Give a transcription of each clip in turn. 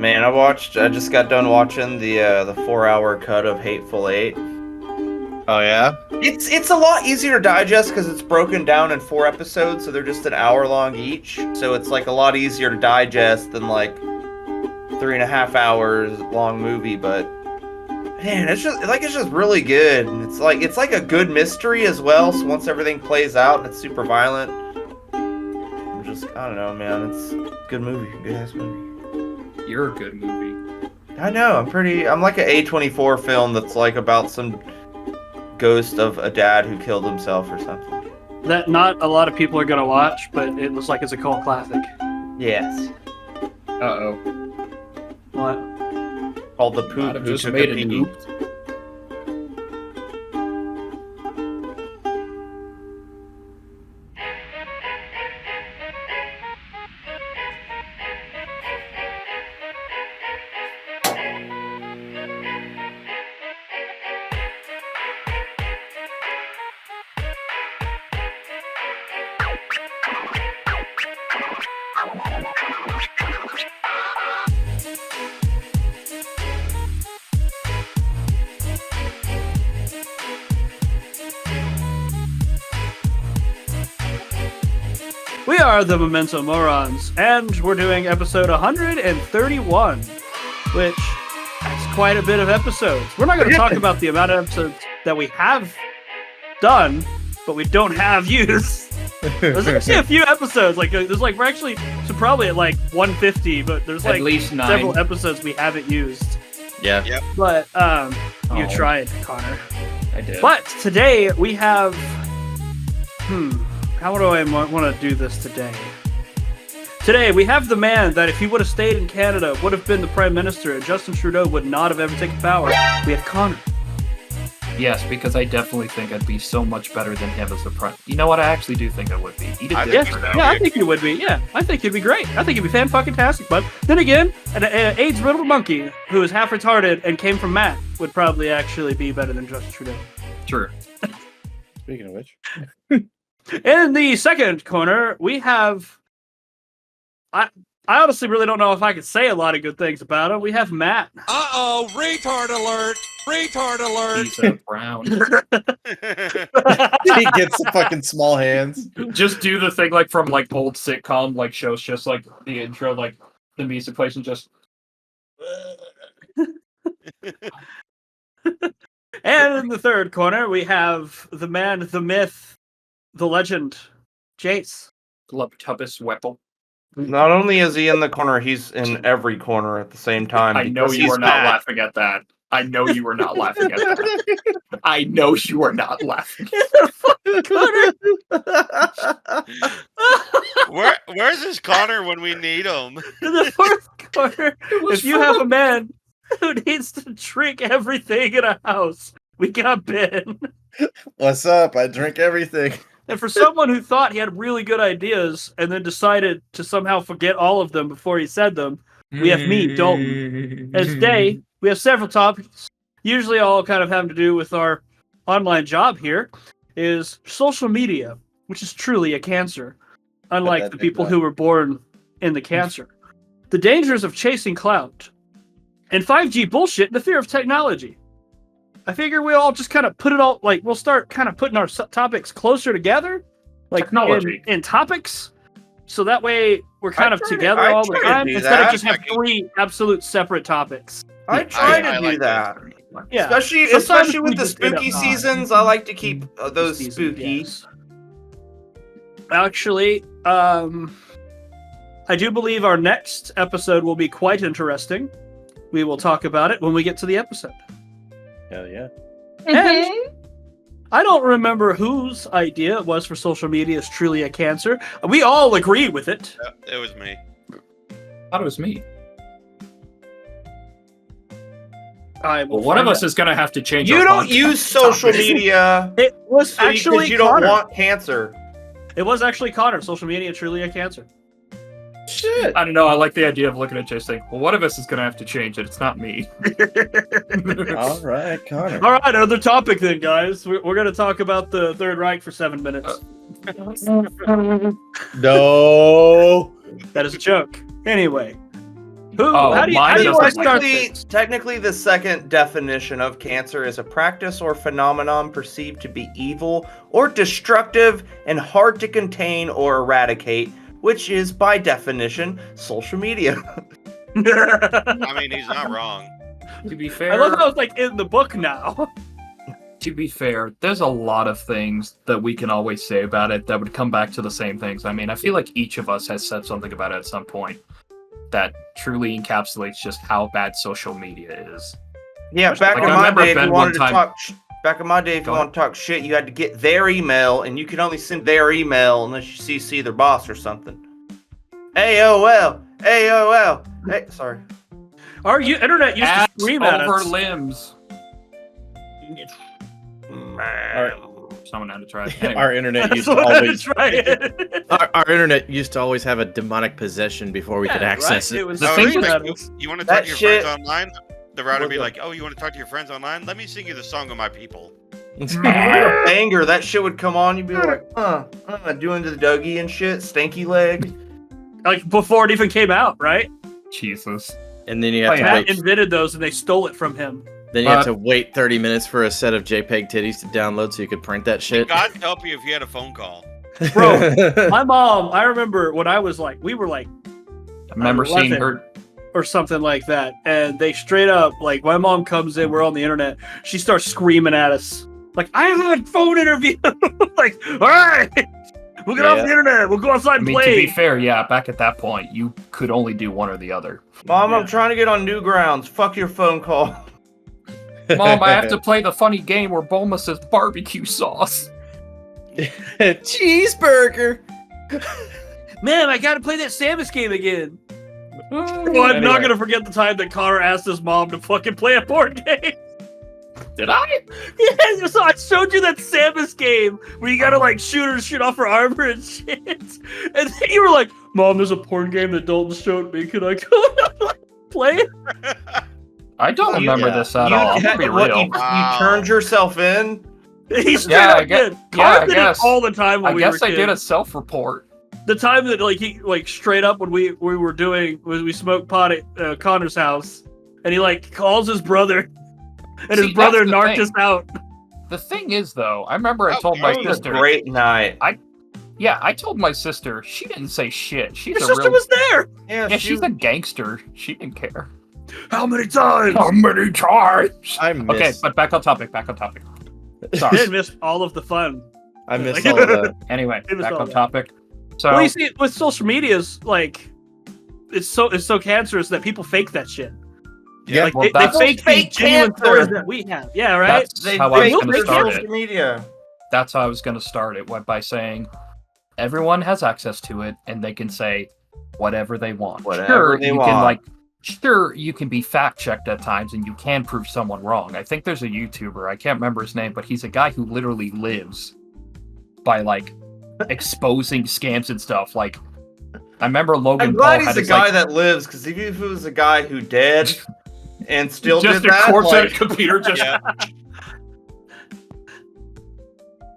Man, I just got done watching the 4-hour cut of Hateful Eight. Oh yeah? It's a lot easier to digest because it's broken down in 4 episodes, so they're just an hour long each. So it's like a lot easier to digest than like 3.5 hours long movie. But man, it's just really good. And it's like a good mystery as well. So once everything plays out and it's super violent, I don't know, man. It's a good movie, good ass movie. You're a good movie. I know. I'm like an A24 film that's like about some ghost of a dad who killed himself or something. That not a lot of people are gonna watch, but it looks like it's a cult classic. Yes. Uh-oh. What? Called The Might Poop have Who just Took made a an Pee. oops. We are the Memento Morons, and we're doing episode 131, which is quite a bit of episodes. We're not going to talk about the amount of episodes that we have done, but we don't have used. There's actually a few episodes. We're actually probably at like 150, but there's like At least 9. several episodes we haven't used. Yeah. Yep. But you Oh. tried, Connor. I did. But today we have. How do I want to do this today? Today we have the man that, if he would have stayed in Canada, would have been the Prime Minister, and Justin Trudeau would not have ever taken power. We have Connor. Yes, because I definitely think I'd be so much better than him as a prime. You know what? I actually do think I would be. Eat a I dick, think Yes, you're Trudeau. yeah, I think you would be. Yeah, I think you'd be great. I think you'd be fan-fucking-tastic. But then again, an AIDS-riddled monkey who is half retarded and came from Matt would probably actually be better than Justin Trudeau. True. Speaking of which. In the second corner, we have. I honestly really don't know if I could say a lot of good things about him. We have Matt. Uh-oh, retard alert! Retard alert! He's a brown. He gets the fucking small hands. Just do the thing like from like old sitcom like shows, just like the intro, like the music plays and just. And in the third corner, we have the man, the myth, the legend, Jace. Glubtubus Weapon. Not only is he in the corner, he's in every corner at the same time. I know because you he's are not Matt. laughing at that. I know you were not laughing at that. I know you are not laughing. Where's his Connor when we need him? In the fourth corner, if you have a man who needs to drink everything in a house, we got Ben. What's up? I drink everything. And for someone who thought he had really good ideas and then decided to somehow forget all of them before he said them, we have me, Dalton. And today, we have several topics, usually all kind of having to do with our online job here, is social media, which is truly a cancer, unlike the people who were born in the cancer. The dangers of chasing clout, and 5G bullshit and the fear of technology. I figure we'll all just kind of put it all, like, we'll start kind of putting our topics closer together, like Technology. in topics, so that way we're kind of try to- together I all the try to time, do instead of that. just have 3 absolute separate topics. I try I to do like that. Yeah. Especially Sometimes with we the just end up spooky not. seasons, I like to keep those Season, spooky. yes. Actually, I do believe our next episode will be quite interesting. We will talk about it when we get to the episode. Hell yeah. And I don't remember whose idea it was for social media is truly a cancer. We all agree with it. It was me. I thought it was me. I will Well, one of find us out. is going to have to change You our don't podcast use social topic. media It was because actually you don't Connor. want cancer. It was actually Connor. Social media truly a cancer. Shit. I don't know. I like the idea of looking at Jay saying, well, one of us is going to have to change it. It's not me. All right, Connor. All right, another topic then, guys. We're going to talk about the Third Reich for 7 minutes. No. That is a joke. Anyway, Who? Oh, how do you mine want to doesn't start Technically, this? technically, the second definition of cancer is a practice or phenomenon perceived to be evil or destructive and hard to contain or eradicate, which is, by definition, social media. I mean, he's not wrong. To be fair, I love how it's like in the book now. to be fair, there's a lot of things that we can always say about it that would come back to the same things. I mean, I feel like each of us has said something about it at some point that truly encapsulates just how bad social media is. Yeah, back Like, in I my remember day, if Ben you one wanted to time- talk, back in my day, if Go you ahead. want to talk shit, you had to get their email, and you could only send their email unless you CC their boss or something. AOL, AOL. Hey, sorry. Our internet used to Ass scream at over us. limbs. Someone had to try it. Anyway. Our internet That's used to what I always try it. Our internet used to always have a demonic possession before we could Yeah, access right? it. was The Oh, thing it's with- like, us. you want to That talk to your shit- friends online? The router would be What's like, oh, you want to talk to your friends online? Let me sing you the song of my people. Banger, that shit would come on, you'd be like, doing the Dougie and shit, stanky leg. Like before it even came out, right? Jesus. And then you have Oh, to yeah. Matt wait. invented those and they stole it from him. Then you have to wait 30 minutes for a set of JPEG titties to download so you could print that shit. God help you if you had a phone call. Bro, my mom, I remember when I was like, we were like, I remember seeing 11. her. or something like that. And they straight up, like, my mom comes in, we're on the internet, she starts screaming at us. Like, I have a phone interview. Like, all right, we'll get off the internet. We'll go outside I and mean, play. to be fair, yeah, back at that point, you could only do one or the other. Mom, Yeah. I'm trying to get on Newgrounds. Fuck your phone call. Mom, I have to play the funny game where Bulma says barbecue sauce. Cheeseburger. Man, I gotta play that Samus game again. Well, I'm not gonna forget the time that Connor asked his mom to fucking play a board game. Did I? Yeah, so I showed you that Samus game where you gotta like shoot her shit off her armor and shit. And then you were like, Mom, there's a porn game that Dalton showed me. Can I go play it? I don't remember this at all. I'm gonna be what, real. you turned yourself in? He straight Yeah, up I guess- did. yeah, Connor I did guess. it all the time when I we guess were I did a kids. self-report. The time that like he like straight up when we were doing we smoked pot at Connor's house, and he like calls his brother, and See, his brother that's the narked thing. us out. The thing is, though, I remember I Oh, told my that It was a sister. great night. Yeah, I told my sister. She didn't say shit. She's Your a sister real. was there. Yeah, she's a gangster. She didn't care. How many times? How many times? I Okay, miss. but back on topic. Back on topic. I Sorry. did miss all of the fun. I miss all of the. Anyway, It was back all on that. topic. So Well, you see, with social media's like, it's so cancerous that people fake that shit. Yeah, Like well, they that's- fake Fake these genuine cancer. stories that we have. Yeah, right. that's They how I was fake going to fake start social it. media. That's how I was going to start it by saying everyone has access to it and they can say whatever they want. Whatever sure, they you want. can sure you can be fact checked at times and you can prove someone wrong. I think there's a YouTuber, I can't remember his name, but he's a guy who literally lives by exposing scams and stuff. Like I remember Logan I'm Paul glad had he's a his, guy that lives, because even if it was a guy who dead and still just did a that, corpse on a like, computer just Yeah.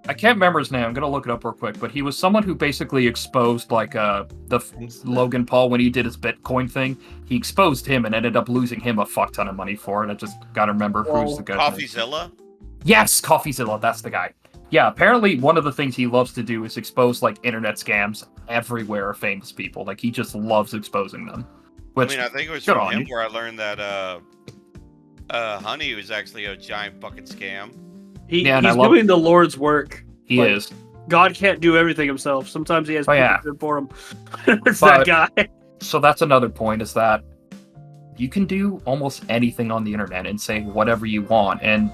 I can't remember his name. I'm gonna look it up real quick. But he was someone who basically exposed Logan Paul when he did his Bitcoin thing. He exposed him and ended up losing him a fuck ton of money for it. I just gotta remember who's the guy. Coffeezilla? Yes, CoffeeZilla. That's the guy. Yeah, apparently one of the things he loves to do is expose internet scams everywhere of famous people. Like he just loves exposing them. Which, I think it was good from on him you. where I learned that Honey was actually a giant fucking scam. Yeah, and He's I love- doing the Lord's work. he like- is. God can't do everything himself. Sometimes he has Oh, people yeah. do it for him. It's But- that guy. So that's another point, is that you can do almost anything on the internet and say whatever you want. And,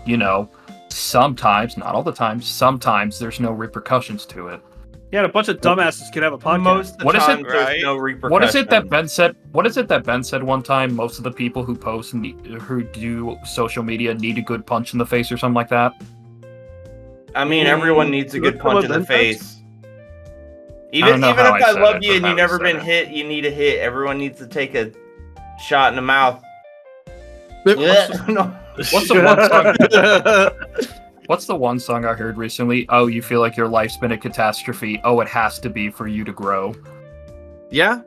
sometimes, not all the time, sometimes there's no repercussions to it. Yeah, and a bunch of dumbasses can have a podcast. most of the What is it? time there's Right? no repercussion. What is it that Ben said? What is it that Ben said one time? Most of the people who post who do social media need a good punch in the face or something like that. I mean, everyone needs a good Look what punch in the Ben said. face. don't Even know if how I I said love it, you but and how you've I never said been it. hit, you need a hit. Everyone needs to take a shot in the mouth. What's Yeah. No. What's the one song? What's the one song I heard recently? Oh, you feel like your life's been a catastrophe. Oh, it has to be for you to grow. Yeah.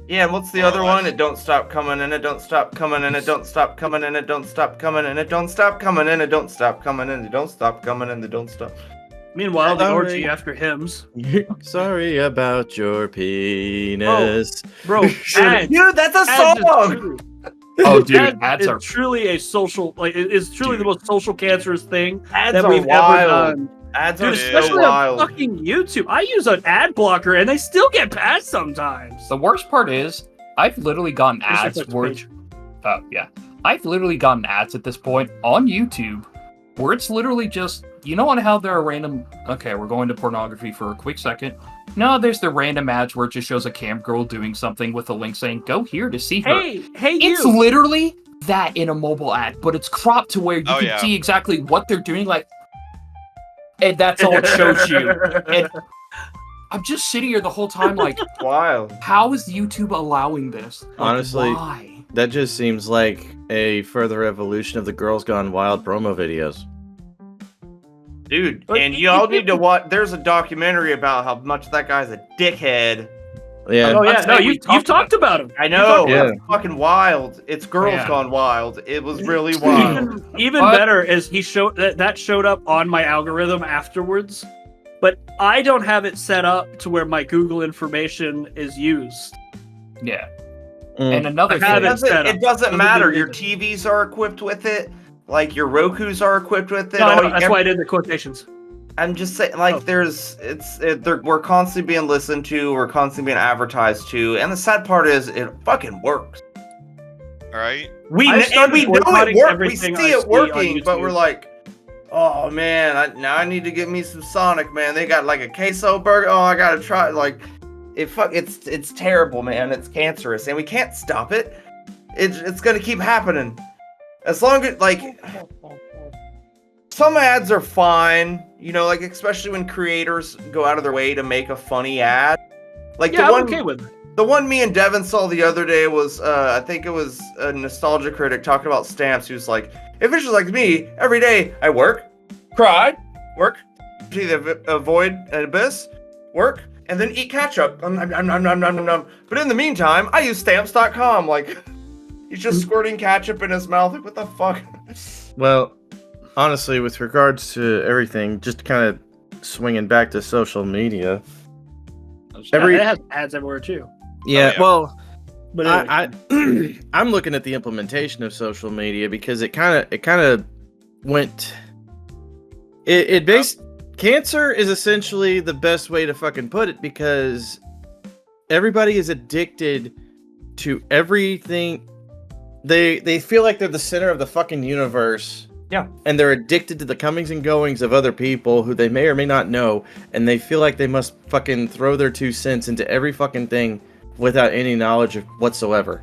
Yeah, and what's the More or other one? less. It don't stop coming and it don't stop coming and it don't stop coming and it don't stop coming and it don't stop coming and it don't stop coming and it don't stop coming and it don't stop. Meanwhile, the Sorry. orgy after hymns. Sorry about your penis. Bro, ads, Dude, that's a ads is song! truly- Oh, dude, ads ads is are truly a social, like, it's truly the most social cancerous thing Ads that are we've ever wild. done. Ads Dude, are especially so on wild. fucking YouTube. I use an ad blocker and they still get passed sometimes. the worst part is I've literally gotten Just like ads this where page. yeah. I've literally gotten ads at this point on YouTube where it's literally just, you know, on how there are random, okay, we're going to pornography for a quick second. No, there's the random ads where it just shows a cam girl doing something with a link saying, go here to see her. Hey, It's you. literally that in a mobile ad, but it's cropped to where you Oh, can yeah. see exactly what they're doing, like, and that's all it shows you. And I'm just sitting here the whole time like, Wild. how is YouTube allowing this? Like, Honestly, why? That just seems like a further evolution of the Girls Gone Wild promo videos. Dude, But and it- y'all it- need to watch. There's a documentary about how much that guy's a dickhead. Yeah, Oh yeah, I'd no, say we you've talked about him. I know. Yeah. It's fucking wild. It's Girls Yeah. Gone Wild. It was really wild. Even What? better is he showed that showed up on my algorithm afterwards, but I don't have it set up to where my Google information is used. Yeah. Mm. And another I It have thing, it set up. doesn't Doesn't matter. do Your anything. TVs are equipped with it. Like your Roku's are equipped with it. No, I know, All- that's why I did the quotations. I'm just saying, like, Oh. we're constantly being listened to, we're constantly being advertised to, and the sad part is, it fucking works. All right. I've started We know it boycotting works. We everything see I it see on working, but we're YouTube. like, oh man, now I need to get me some Sonic, man. They got like a queso burger. Oh, I gotta try. Like, it's terrible, man. It's cancerous, and we can't stop it. It's gonna keep happening. As long as like. Some ads are fine, you know, like especially when creators go out of their way to make a funny ad. Like Yeah, the I'm one, okay with it. the one me and Devin saw the other day was, I think it was a Nostalgia Critic talking about stamps. He was like, "If it's just like me, every day I work, cry, work, see the avoid an abyss, work, and then eat ketchup. But in the meantime, I use stamps.com." Like, he's just squirting ketchup in his mouth. Like, what the fuck? Well, honestly, with regards to everything, just kind of swinging back to social media. Every Yeah, it has ads everywhere too. yeah, yeah. well, But anyway. I I'm looking at the implementation of social media because it kind of went. It based cancer is essentially the best way to fucking put it because everybody is addicted to everything. They feel like they're the center of the fucking universe. Yeah. And they're addicted to the comings and goings of other people who they may or may not know, and they feel like they must fucking throw their 2 cents into every fucking thing without any knowledge of whatsoever.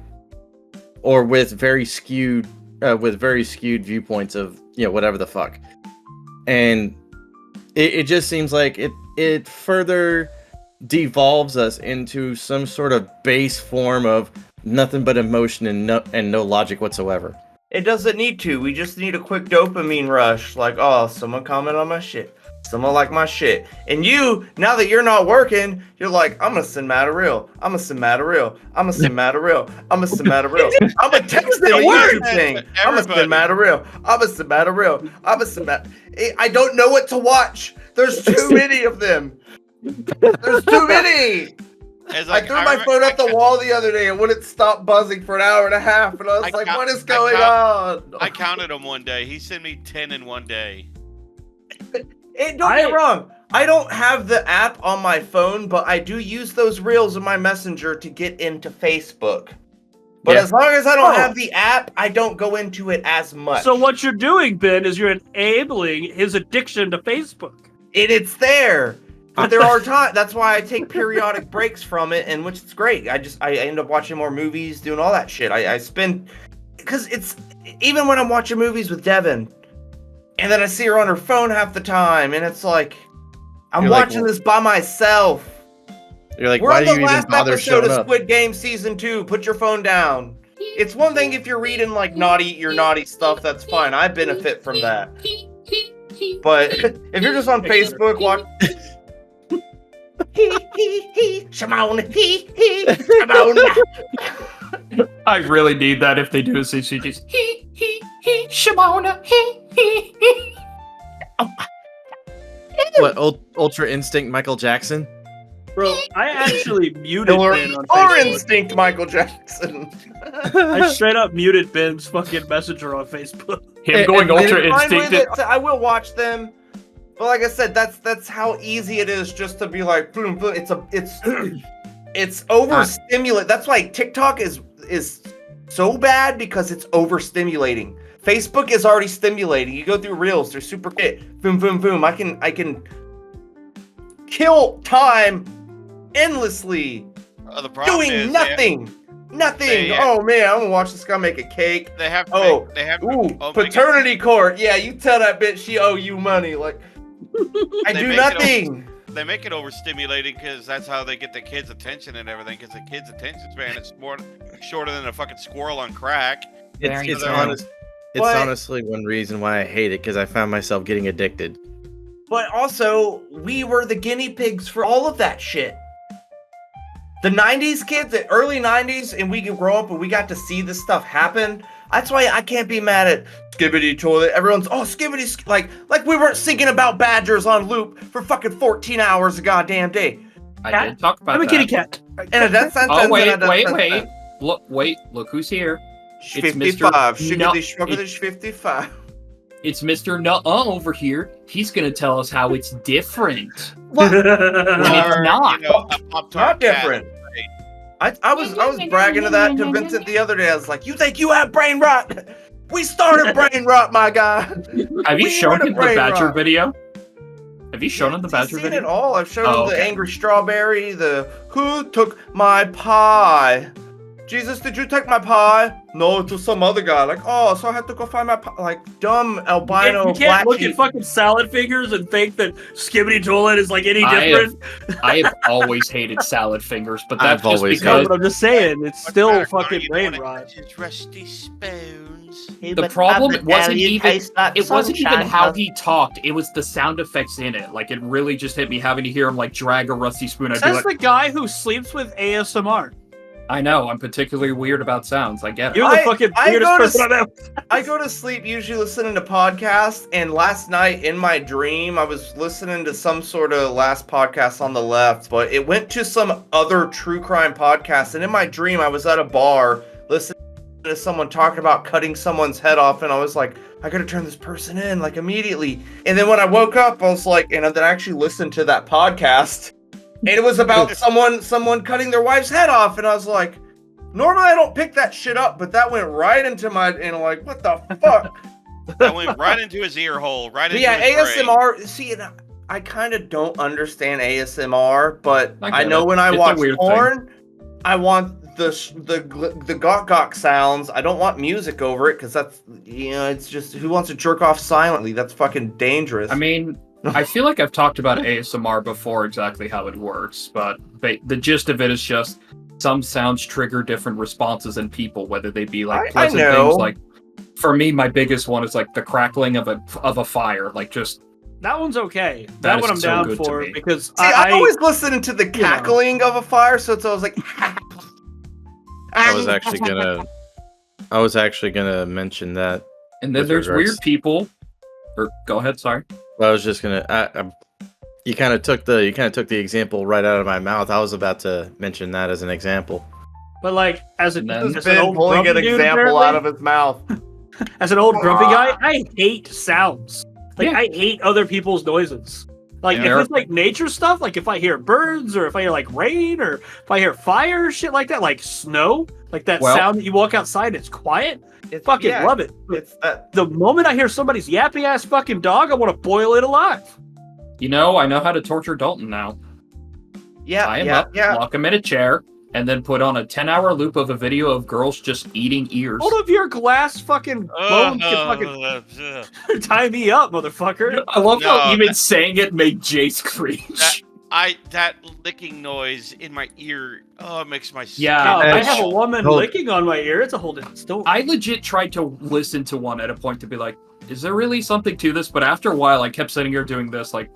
Or with very skewed viewpoints of, you know, whatever the fuck. And it just seems like it further devolves us into some sort of base form of nothing but emotion and no logic whatsoever. It doesn't need to. We just need a quick dopamine rush. Like, oh, someone comment on my shit. Someone like my shit. And you, now that you're not working, you're like, I'm gonna send Matt a reel. I'm gonna send Matt a reel. I'm gonna send Matt a reel. I'm gonna send Matt a reel. I'm gonna text him a YouTube thing. I'm gonna send Matt a reel. I'm gonna send Matt a reel. I'm gonna send Matt. I don't know what to watch. There's too many of them. There's too many. It's I threw my phone at the wall the other day and wouldn't stop buzzing for an hour and a half. And I was I like, count- what is I going on? I counted them one day. He sent me 10 in one day. Don't get wrong. I don't have the app on my phone, but I do use those reels in my messenger to get into Facebook. But Yeah. as long as I don't Oh. have the app, I don't go into it as much. So what you're doing, Ben, is you're enabling his addiction to Facebook. It's there. But there are times. That's why I take periodic breaks from it, and which is great. I end up watching more movies, doing all that shit. I spend because it's even when I'm watching movies with Devin, and then I see her on her phone half the time, and it's like I'm You're like, watching this by myself. You're like, We're why on do you the even last bother episode showing of up? Squid Game Season 2. Put your phone down. It's one thing if you're reading like your naughty stuff, that's fine. I benefit from that. But if you're just on Facebook, watch. Shimona, Shimona. I really need that if they do a CCGs. Shimona, he. What, Ultra Instinct Michael Jackson? Bro, I actually muted Or Ben on Facebook. Instinct Michael Jackson. I straight up muted Ben's fucking messenger on Facebook. Him going And Ultra fine with Instinct. it. I will watch them, but like I said, that's how easy it is just to be like, boom, boom. It's overstimulate. That's why TikTok is so bad because it's overstimulating. Facebook is already stimulating. You go through reels, they're super quick. Boom, boom, boom. I can kill time endlessly The problem doing is nothing. Nothing. they- Oh man, I'm gonna watch this guy make a cake. they have to. Oh, make, they have. Ooh, oh, paternity court. Yeah, you tell that bitch she owe you money. Like, I They do make it nothing. They make it overstimulating because that's how they get the kids' attention and everything. Because the kids' attention span is shorter than a fucking squirrel on crack. Very It's true. But- honestly one reason why I hate it, because I found myself getting addicted. But also, we were the guinea pigs for all of that shit. The 90s kids, the early 90s, and we could grow up and we got to see this stuff happen. That's why I can't be mad at Skibbity Toilet. Everyone's, Skibbity, like we weren't singing about badgers on loop for fucking 14 hours a goddamn day. I did talk about I'm a that. kitty cat. And that's Oh, wait. Look who's here. It's Mr. 55. Shiggity, No, shruggity, 55. It's Mr. Nuh-uh over here. He's gonna tell us how it's different. What? When it's not. You know, a Pop-Tart Not cat. different. I was bragging to that to Vincent the other day. I was like, "You think you have brain rot? We started brain rot, my guy." Have you We shown were the him the brain Badger rot. video? Have you shown him the He's Badger seen video? it all. I've shown Oh, him the okay. angry strawberry, the who took my pie. Jesus, did you take my pie? No, it was some other guy. Like, oh, so I had to go find my pie. Like, dumb albino You can't black look sheep. at fucking salad fingers and think that Skibbity Toilet is like any I different. I have always hated salad fingers, but that's I've just always No, because but I'm just saying, it's still Connor, fucking you brain don't wanna rot. touch his rusty spoons. the problem wasn't even how he talked. It was the sound effects in it. Like, it really just hit me having to hear him like drag a rusty spoon. I'd be Says like, the guy who sleeps with ASMR. I know, I'm particularly weird about sounds. I get it. You're the fucking I weirdest go to person I've ever. I go to sleep usually listening to podcasts, and last night in my dream, I was listening to some sort of last podcast on the left, but it went to some other true crime podcast, and in my dream, I was at a bar listening to someone talking about cutting someone's head off, and I was like, I gotta turn this person in, like, immediately. And then when I woke up, I was like, and then I actually listened to that podcast, and it was about someone cutting their wife's head off, and I was like, normally I don't pick that shit up, but that went right into my, and I'm like, what the fuck? That went right into his ear hole, right But into yeah, his brain. ASMR, see, and I kind of don't understand ASMR, but I I get know it. when I It's a watch weird porn, I want the gawk gawk sounds. I don't want music over it, because that's, it's just, who wants to jerk off silently? That's fucking dangerous. I mean, I feel like I've talked about ASMR before, exactly how it works, but the gist of it is just some sounds trigger different responses in people, whether they be like I pleasant know. things. Like, for me, my biggest one is like the crackling of a fire. Like, just That one's okay. That That is one I'm so down good to for me. because See, I'm always listening to the cackling of a fire, so it's always like. I was actually gonna mention that. and then With there's regards- weird people. Or go ahead, sorry. I was just gonna. You kind of took the example right out of my mouth. I was about to mention that as an example. But like as an, And then- as an Ben old pulling grumpy an dude, example apparently, out of his mouth. as an old grumpy guy, I hate sounds. Like Yeah. I hate other people's noises. Like Yeah. if it's like nature stuff, like if I hear birds or if I hear like rain or if I hear fire, shit like that, like snow, like that Well- sound that you walk outside, it's quiet. It's, Fucking yeah, love it. It's that. The moment I hear somebody's yappy ass fucking dog, I want to boil it alive. You know, I know how to torture Dalton now. Yeah, Tie him yeah, up, yeah. lock him in a chair, and then put on a 10-hour loop of a video of girls just eating ears. Hold of your glass fucking bones can fucking tie me up, motherfucker. I love how No, even saying it made Jace cringe. That licking noise in my ear, it makes my Yeah. No, I Edge. have a woman Hold- licking on my ear. It's a whole different story. I legit tried to listen to one at a point to be like, is there really something to this? But after a while, I kept sitting here doing this, like,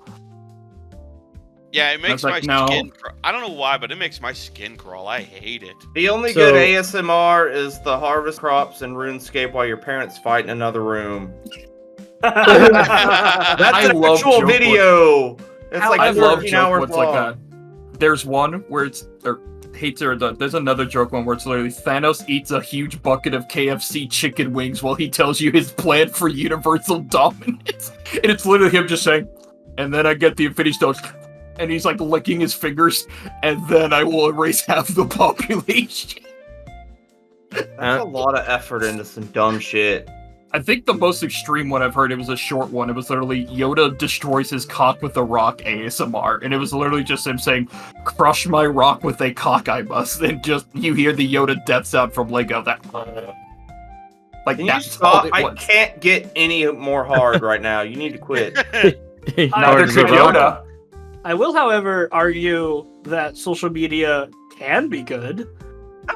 Yeah, it makes I my was like, no. skin crawl. I don't know why, but it makes my skin crawl. I hate it. The only So- good ASMR is the harvest crops in RuneScape while your parents fight in another room. That's I an love actual joke video. It's like I love 13 joke hours ones long. like that. There's one where it's there's another joke one where it's literally Thanos eats a huge bucket of KFC chicken wings while he tells you his plan for universal dominance. And it's literally him just saying, and then I get the Infinity Stones, and he's like licking his fingers, and then I will erase half the population. That's a lot of effort into some dumb shit. I think the most extreme one I've heard, it was a short one. It was literally Yoda destroys his cock with a rock ASMR. And it was literally just him saying, crush my rock with a cock I must. And just, you hear the Yoda death sound from Lego. That, like, Can you that's all stop? it I was. can't get any more hard right now. You need to quit. Neither could Yoda. I will, however, argue that social media can be good.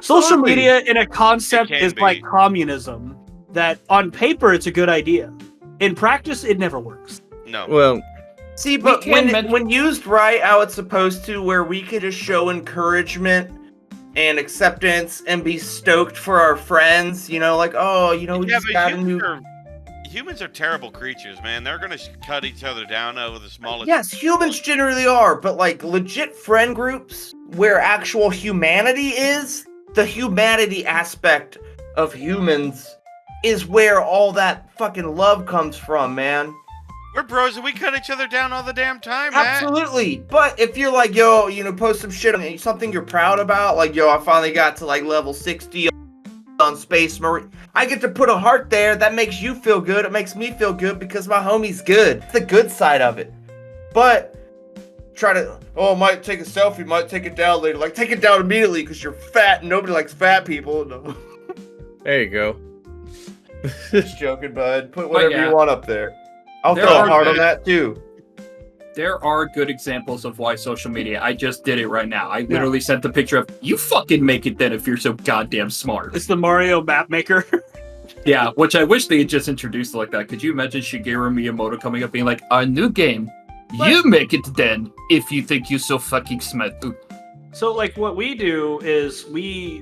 Social Absolutely. media in a concept It can is be. like communism. That on paper it's a good idea. In practice, it never works. No. Well, See, but can mention- when used right, how it's supposed to, where we could just show encouragement and acceptance and be stoked for our friends, you know, like, oh, you know, we Yeah, just but got a new. humans are terrible creatures, man. They're gonna cut each other down over the smallest. Yes, humans generally are, but like legit friend groups where actual humanity is, the humanity aspect of humans is where all that fucking love comes from, man. We're bros and we cut each other down all the damn time, man. Absolutely. But if you're like, yo, you know, post some shit on something you're proud about, like, yo, I finally got to like level 60 on Space Marine. I get to put a heart there. That makes you feel good. It makes me feel good because my homie's good. It's the good side of it. But try to, oh, might take a selfie, might take it down later. Like, take it down immediately because you're fat and nobody likes fat people. No. there you go. Just joking, bud. Put whatever yeah. you want up there. I'll There throw a are heart on good- that too. There are good examples of why social media. I just did it right now. I literally sent the picture of, you fucking make it then if you're so goddamn smart. It's the Mario map maker. Yeah, which I wish they had just introduced like that. Could you imagine Shigeru Miyamoto coming up being like, a new game, you make it then if you think you're so fucking smart. So, like, what we do is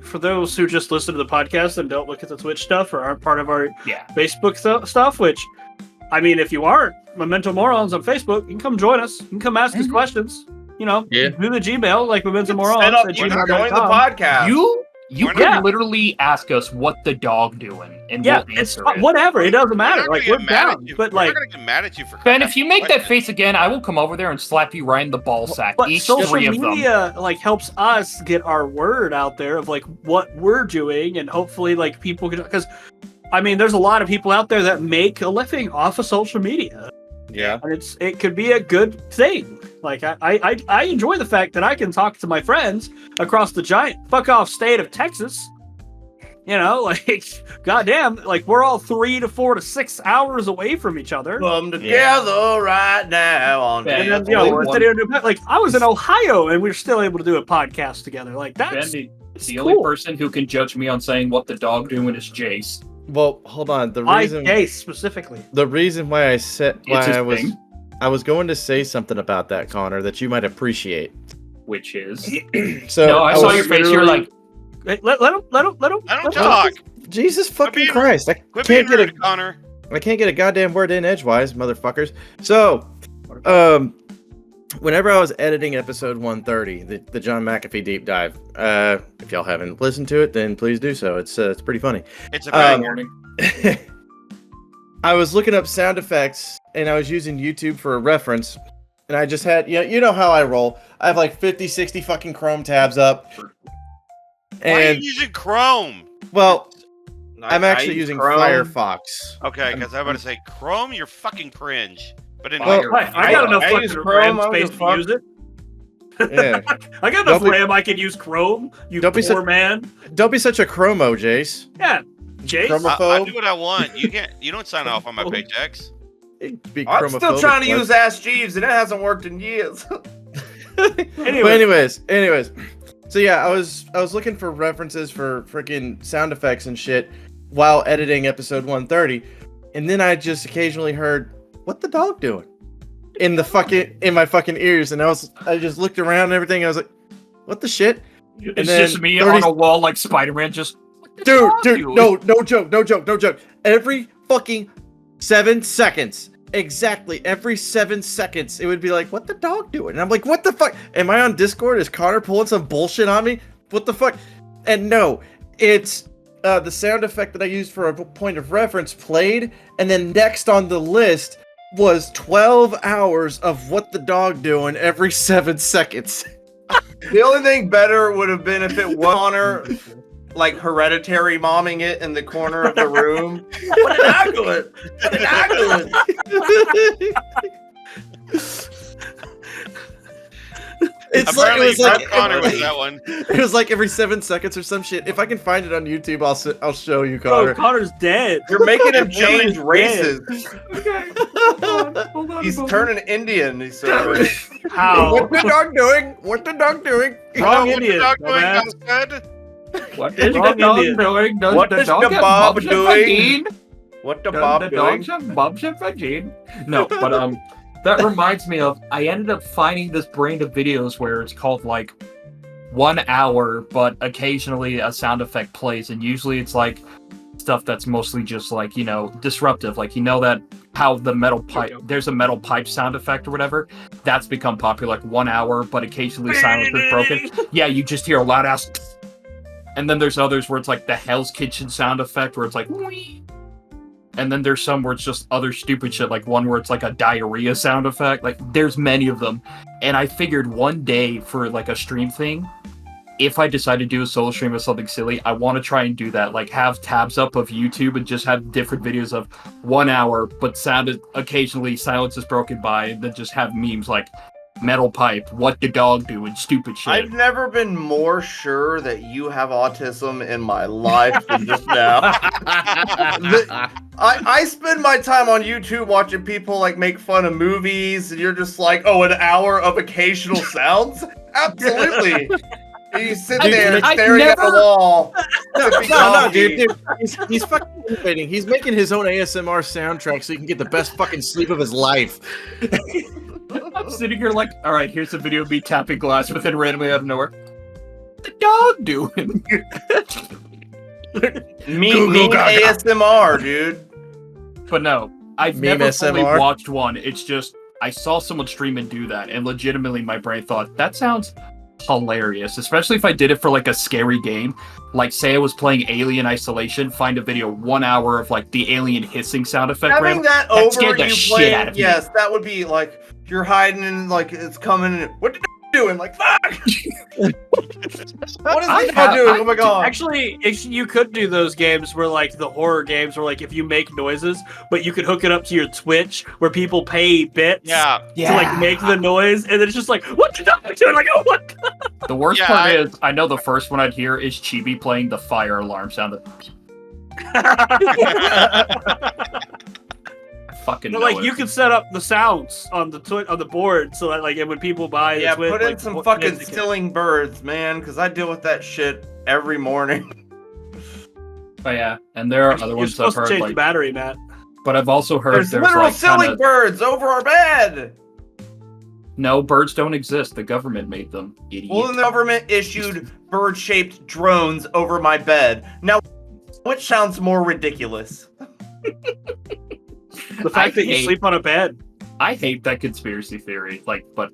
for those who just listen to the podcast and don't look at the Twitch stuff or aren't part of our Yeah. Facebook stuff, which, I mean, if you aren't Memento Morons on Facebook, you can come join us. You can come ask us questions. You know, Yeah. do the Gmail, like Memento Morons. Set up, at you can join the gmail.com. podcast. You Why can not? literally ask us what the dog doing, and Yeah, we'll it's answer it. whatever. It doesn't matter. not Like, gonna we're get mad at down. you. But, We're like, not gonna get mad at you for. Ben, if you make that questions. face again, I will come over there and slap you right in the ball sack. But Each social three of them. media like helps us get our word out there of like what we're doing, and hopefully like people can, because I mean there's a lot of people out there that make a living off of social media, Yeah. and it could be a good thing. Like I enjoy the fact that I can talk to my friends across the giant fuck off state of Texas. You know, like, goddamn, like we're all 3 to 4 to 6 hours away from each other. Come together right now on Ben, And then, Dance you know, only we're one- sitting here doing, like, I was in Ohio and we were still able to do a podcast together. Like, Ben, that's the cool. only person who can judge me on saying what the dog doing is Jace. Well, hold on. The my reason case specifically. why I said It's his I was thing. I was going to say something about that, Connor, that you might appreciate. Which is So no, I saw was your face. You're literally- like, Hey, let him. I don't let him talk. Jesus fucking being- Christ! I Quit can't being get rude, Connor. I can't get a goddamn word in edgewise, motherfuckers. So, whenever I was editing episode 130, the John McAfee deep dive, if y'all haven't listened to it, then please do so. It's pretty funny. It's a bad warning. I was looking up sound effects and I was using YouTube for a reference, and I just had you know how I roll. I have like 50, 60 fucking Chrome tabs up, Why are and you using Chrome? well, I- I'm I actually use using Chrome. Firefox. Okay, because I'm about to say Chrome, you're fucking cringe. But anyway, Well, Fire- I got enough I fucking use Chrome, RAM I don't space give a to fuck. use it. Yeah, I got enough Don't be- RAM. I can use Chrome. You Don't be poor such- man. don't be such a chromo, Jace. Yeah, Jace. Chrome- I do what I want. You don't sign off on my paychecks. Be I'm still chromophobic, trying to bud. use Ask Jeeves, and it hasn't worked in years. Anyway. But anyways, so yeah, I was looking for references for freaking sound effects and shit while editing episode 130, and then I just occasionally heard, "What the dog doing?" in my fucking ears, and I just looked around and everything. And I was like, "What the shit?" It's then just me 30 on a wall like Spider-Man. Just Dude, no joke. Every fucking 7 seconds, exactly every 7 seconds, it would be like, "What the dog doing?" And I'm like, "What the fuck? Am I on Discord? Is Connor pulling some bullshit on me? What the fuck?" And no, it's the sound effect that I used for a point of reference played, and then next on the list was 12 hours of "What the dog doing" every 7 seconds. The only thing better would have been if it was Connor, like Hereditary momming it in the corner of the room. What did I do it? What did I do it? Apparently, it was like Connor was that one. It was like every 7 seconds or some shit. If I can find it on YouTube, I'll show you, Bro, Connor. Connor's dead. You're making him change Connor's races. okay. Hold on. He's turning Indian. He's so How? What the dog doing? What the dog doing? Wrong What the Indian, dog doing? dumbass. I'm good. What is the Wrong dog Indian. doing? Does What the is dog the have Bob bumps and doing? vagine? What the Does Bob the doing? dogs have bumps and vagine? No, but that reminds me of, I ended up finding this brand of videos where it's called like 1 hour, but occasionally a sound effect plays, and usually it's like stuff that's mostly just like, you know, disruptive. Like, you know, that how the metal pipe, there's a metal pipe sound effect or whatever, that's become popular, like 1 hour, but occasionally silence is broken. Yeah, you just hear a loud ass. And then there's others where it's like the Hell's Kitchen sound effect where it's like whee! And then there's some where it's just other stupid shit, like one where it's like a diarrhea sound effect. Like, there's many of them. And I figured one day for like a stream thing, if I decide to do a solo stream of something silly, I want to try and do that. Like, have tabs up of YouTube and just have different videos of 1 hour, but sounded occasionally silence is broken by, and then just have memes like metal pipe, what the dog do, and stupid shit. I've never been more sure that you have autism in my life than just now. I spend my time on YouTube watching people like make fun of movies, and you're just like, "Oh, an hour of occasional sounds?" Absolutely. And you sit there staring at the wall. No, dude. He's fucking innovating. He's making his own ASMR soundtrack so he can get the best fucking sleep of his life. I'm sitting here like, all right, here's a video of me tapping glass, but then randomly out of nowhere, what the dog doing? Meme ASMR, dude. But no, I've Meme never fully SMR? watched one. It's just, I saw someone stream and do that, and legitimately my brain thought, that sounds hilarious, especially if I did it for like a scary game. Like, say I was playing Alien Isolation, find a video 1 hour of like the alien hissing sound effect. Having that that over scared the you shit playing, out of me. yes, that would be like you're hiding and like it's coming. And, what the doing? Like, fuck! What is this guy doing? Oh my god! Actually, you could do those games where, like, the horror games where, like, if you make noises, but you could hook it up to your Twitch where people pay bits Yeah. to, like, make the noise, and then it's just like, what the dog doing? Like, oh, what? The worst Yeah, part is, I know the first one I'd hear is Chibi playing the fire alarm sound. Fucking But, know like, it. you can set up the sounds on the on the board so that, like, when people buy the Yeah, Twitch, put in like, some what fucking music- stilling birds, man, because I deal with that shit every morning. But yeah, and there are other You're ones I've supposed to heard, change the like, battery, Matt. but I've also heard There's there's literal like silly kinda, birds over our bed. no, birds don't exist. The government made them, idiot. Well, then the government issued bird-shaped drones over my bed. Now, which sounds more ridiculous? The fact that you hate- sleep on a bed. I hate that conspiracy theory. Like, but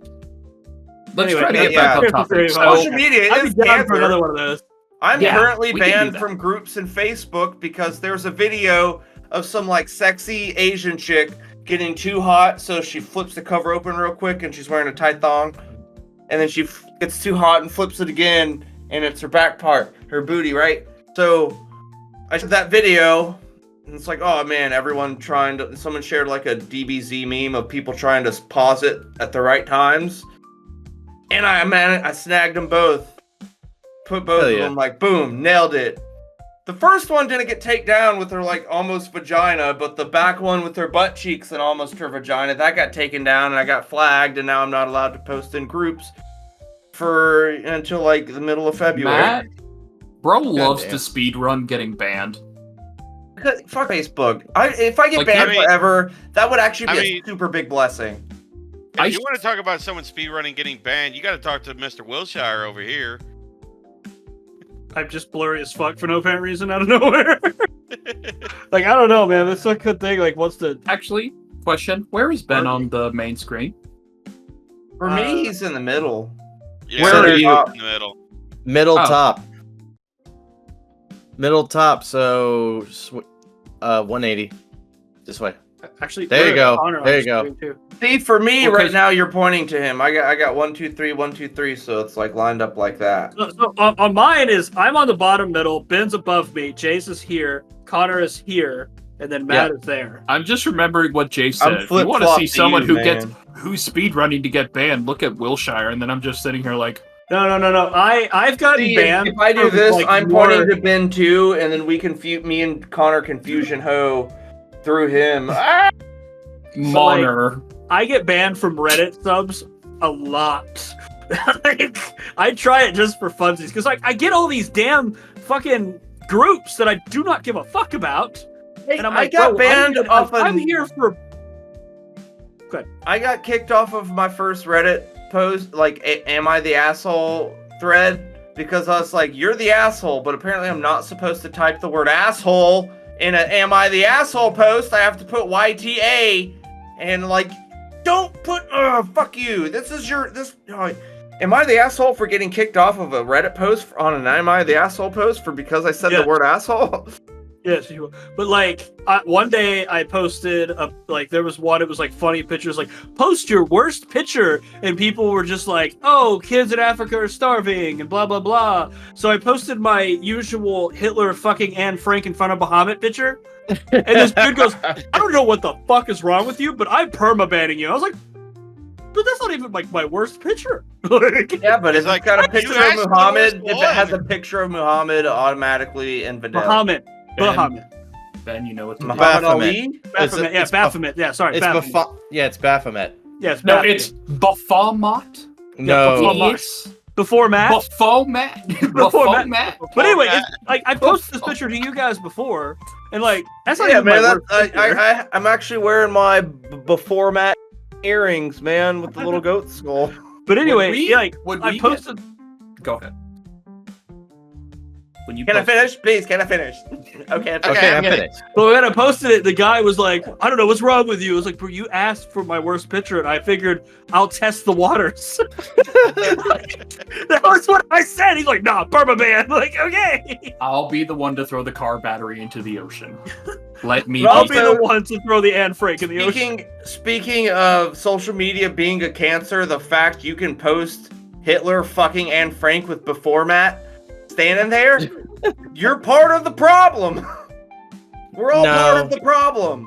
let's Anyway, try to get yeah, back on topic. Social So, media I'd is be down for cancer. another one of those. I'm Yeah, currently we can do banned that. from groups in Facebook because there's a video of some like sexy Asian chick getting too hot, so she flips the cover open real quick and she's wearing a tight thong, and then she gets too hot and flips it again, and it's her back part, her booty, right? So I said that video, and it's like, oh man, someone shared like a DBZ meme of people trying to pause it at the right times, and I snagged them both. Put both Hell of yeah. them, like, boom, nailed it. The first one didn't get taken down with her, like, almost vagina, but the back one with her butt cheeks and almost her vagina, that got taken down, and I got flagged, and now I'm not allowed to post in groups until, like, the middle of February. Matt, bro loves damn. to speedrun getting banned. Fuck Facebook. If I get Like, banned I mean- forever, that would actually be I a mean- super big blessing. If you want to talk about someone speedrunning getting banned, you got to talk to Mr. Wilshire over here. I'm just blurry as fuck for no apparent reason out of nowhere. Like, I don't know, man. That's a good thing. Like, what's the... Actually, question. Where is Ben on the main screen? For me, he's in the middle. Yeah, Where are you? in the middle? Middle Oh. top. Middle top, so 180. This way. Actually, There you go. Connor on There the you go. screen, too. See, for me Okay. right now, you're pointing to him. I got 1, 2, 3, 1, 2, 3, so it's like lined up like that. So on mine is I'm on the bottom middle, Ben's above me, Jace is here, Connor is here, and then Matt is there. I'm just remembering what Jay said. If you want to flip-flop see to someone you, who man. gets who's speedrunning to get banned, look at Wilshire, and then I'm just sitting here like, No. I've gotten See, banned. if I do for, this, like, I'm more- pointing to Ben too, and then we confuse me and Connor confusion ho through him. Ah! Moner. I get banned from Reddit subs a lot. Like, I try it just for funsies because like I get all these damn fucking groups that I do not give a fuck about, Hey, and I'm I like, got bro, banned off I'm of. here for. I got kicked off of my first Reddit post, like, "Am I the asshole?" thread, because I was like, "You're the asshole," but apparently I'm not supposed to type the word asshole in a "Am I the asshole?" post. I have to put YTA, and like, don't put. Fuck you. This is your this. Am I the asshole for getting kicked off of a Reddit post on an "Am I the asshole?" post for because I said Yeah. the word asshole? Yes, you will. But like one day I posted there was one, it was like funny pictures, like post your worst picture, and people were just like, oh, kids in Africa are starving and blah blah blah. So I posted my usual Hitler fucking Anne Frank in front of Bahamut picture, and this dude goes, I don't know what the fuck is wrong with you, but I'm permabanning you. I was like, but that's not even like my worst picture. Like, Yeah, but It's it's like, got a you picture asked of for the Muhammad. worst If it has a one. picture of Muhammad, automatically infidel. Bahamut. Ben, Bahamut. Ben, you know what to do. Muhammad Baphomet. Ali? Baphomet. Yeah, it's Baphomet. Yeah, sorry. It's Baphomet. Yeah, it's Baphomet. Yeah, it's No, Baphomet. it's Baphomet. No. Baphomet. It's Before Matt. Baphomet. Before Matt. Baphomet. But anyway, it's, like I posted this picture to you guys before, and like that's not Yeah, even my man. worst That's, picture. I'm actually wearing my before Matt earrings, man, with the little goat skull. But anyway, Would we- yeah, like would I we posted. Go ahead. When you Can I posted- finish, please? Can I finish? Okay. Okay, I'm Okay. finished. But when I posted it, the guy was like, "I don't know what's wrong with you." I was like, "Bro, you asked for my worst picture, and I figured I'll test the waters." That was what I said. He's like, "Nah, permaban." Like, okay. I'll be the one to throw the car battery into the ocean. Let me. I'll be. be the one to throw the Anne Frank in the ocean. Speaking of social media being a cancer, the fact you can post Hitler fucking Anne Frank with before Matt standing there, you're part of the problem. We're all No. part of the problem.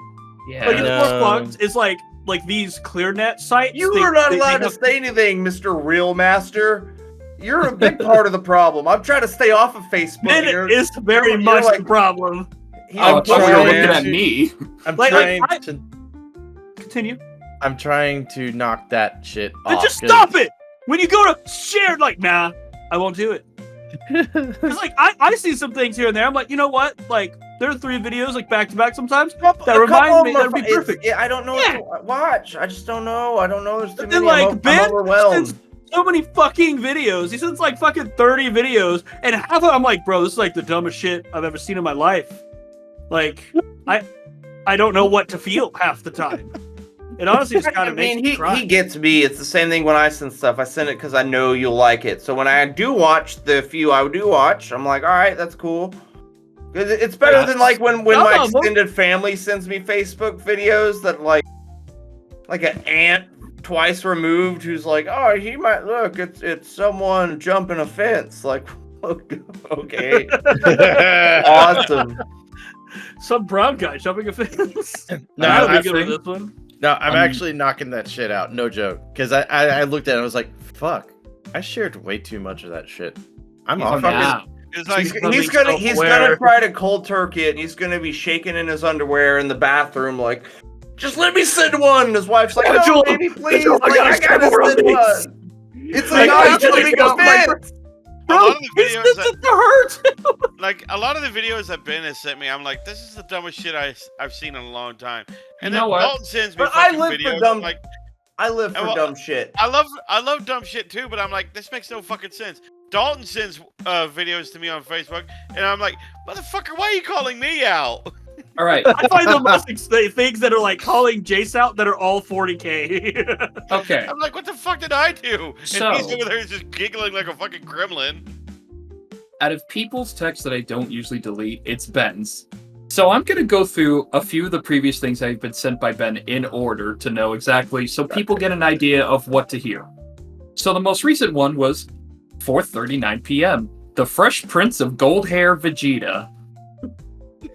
Yeah. Like, it's No. more fucked. It's like these ClearNet sites. You they- are not they allowed to have- say anything, Mr. Real Master. You're a big part of the problem. I'm trying to stay off of Facebook. Ben You're- is very you're much like- the problem. he's Oh, I thought you were trying looking at to- me. I'm Like, trying I- to. Continue. I'm trying to knock that shit Then off. just 'cause- stop it. When you go to share, like, nah, I won't do it. Because like I see some things here and there. I'm like, you know what? Like, there are 3 videos like back to back sometimes. That reminds me that'd be perfect. I don't know Yeah. what to watch. I just don't know. I don't know. There's too But then, many. like, I'm Ben overwhelmed. sends so many fucking videos. He sends like fucking 30 videos, and half of them I'm like, bro, this is like the dumbest shit I've ever seen in my life. Like, I don't know what to feel half the time. It honestly just kind I of makes mean, me cry. he gets me. It's the same thing when I send stuff. I send it because I know you'll like it. So when I do watch the few I do watch, I'm like, all right, that's cool. 'Cause it's better than like when Some my of 'em. extended family sends me Facebook videos that like an aunt twice removed who's like, oh, he might look. It's someone jumping a fence. Like, okay, awesome. Some brown guy jumping a fence. No, I I'm don't get this one. No, I'm actually knocking that shit out. No joke. Because I looked at it and I was like, fuck. I shared way too much of that shit. I'm off. fucking- Yeah. It's like, He's gonna self-aware. try to cold turkey it, and he's gonna be shaking in his underwear in the bathroom, like, just let me send one. And his wife's like, Oh, no, Joel, baby, please, Joel, I like, gotta I send gotta more of send these. one. It's Like, a I nice gotta big get off my fence. a Bro, lot of the he videos sends that, it to her too. like a lot of the videos that Ben has sent me, I'm like, this is the dumbest shit I've seen in a long time. And You know then what? Dalton sends me But I fucking live for videos. dumb- I'm like, I live for Well, dumb shit. I love dumb shit too, but I'm like, this makes no fucking sense. Dalton sends videos to me on Facebook, and I'm like, motherfucker, why are you calling me out? All right. I find the most things that are like calling Jace out that are all 40K. Okay. I'm like, what the fuck did I do? And So- he's over there just giggling like a fucking gremlin. Out of people's texts that I don't usually delete, it's Ben's. So I'm going to go through a few of the previous things that have been sent by Ben in order to know exactly, so people get an idea of what to hear. So the most recent one was 4:39 p.m. The Fresh Prince of Gold Hair Vegeta.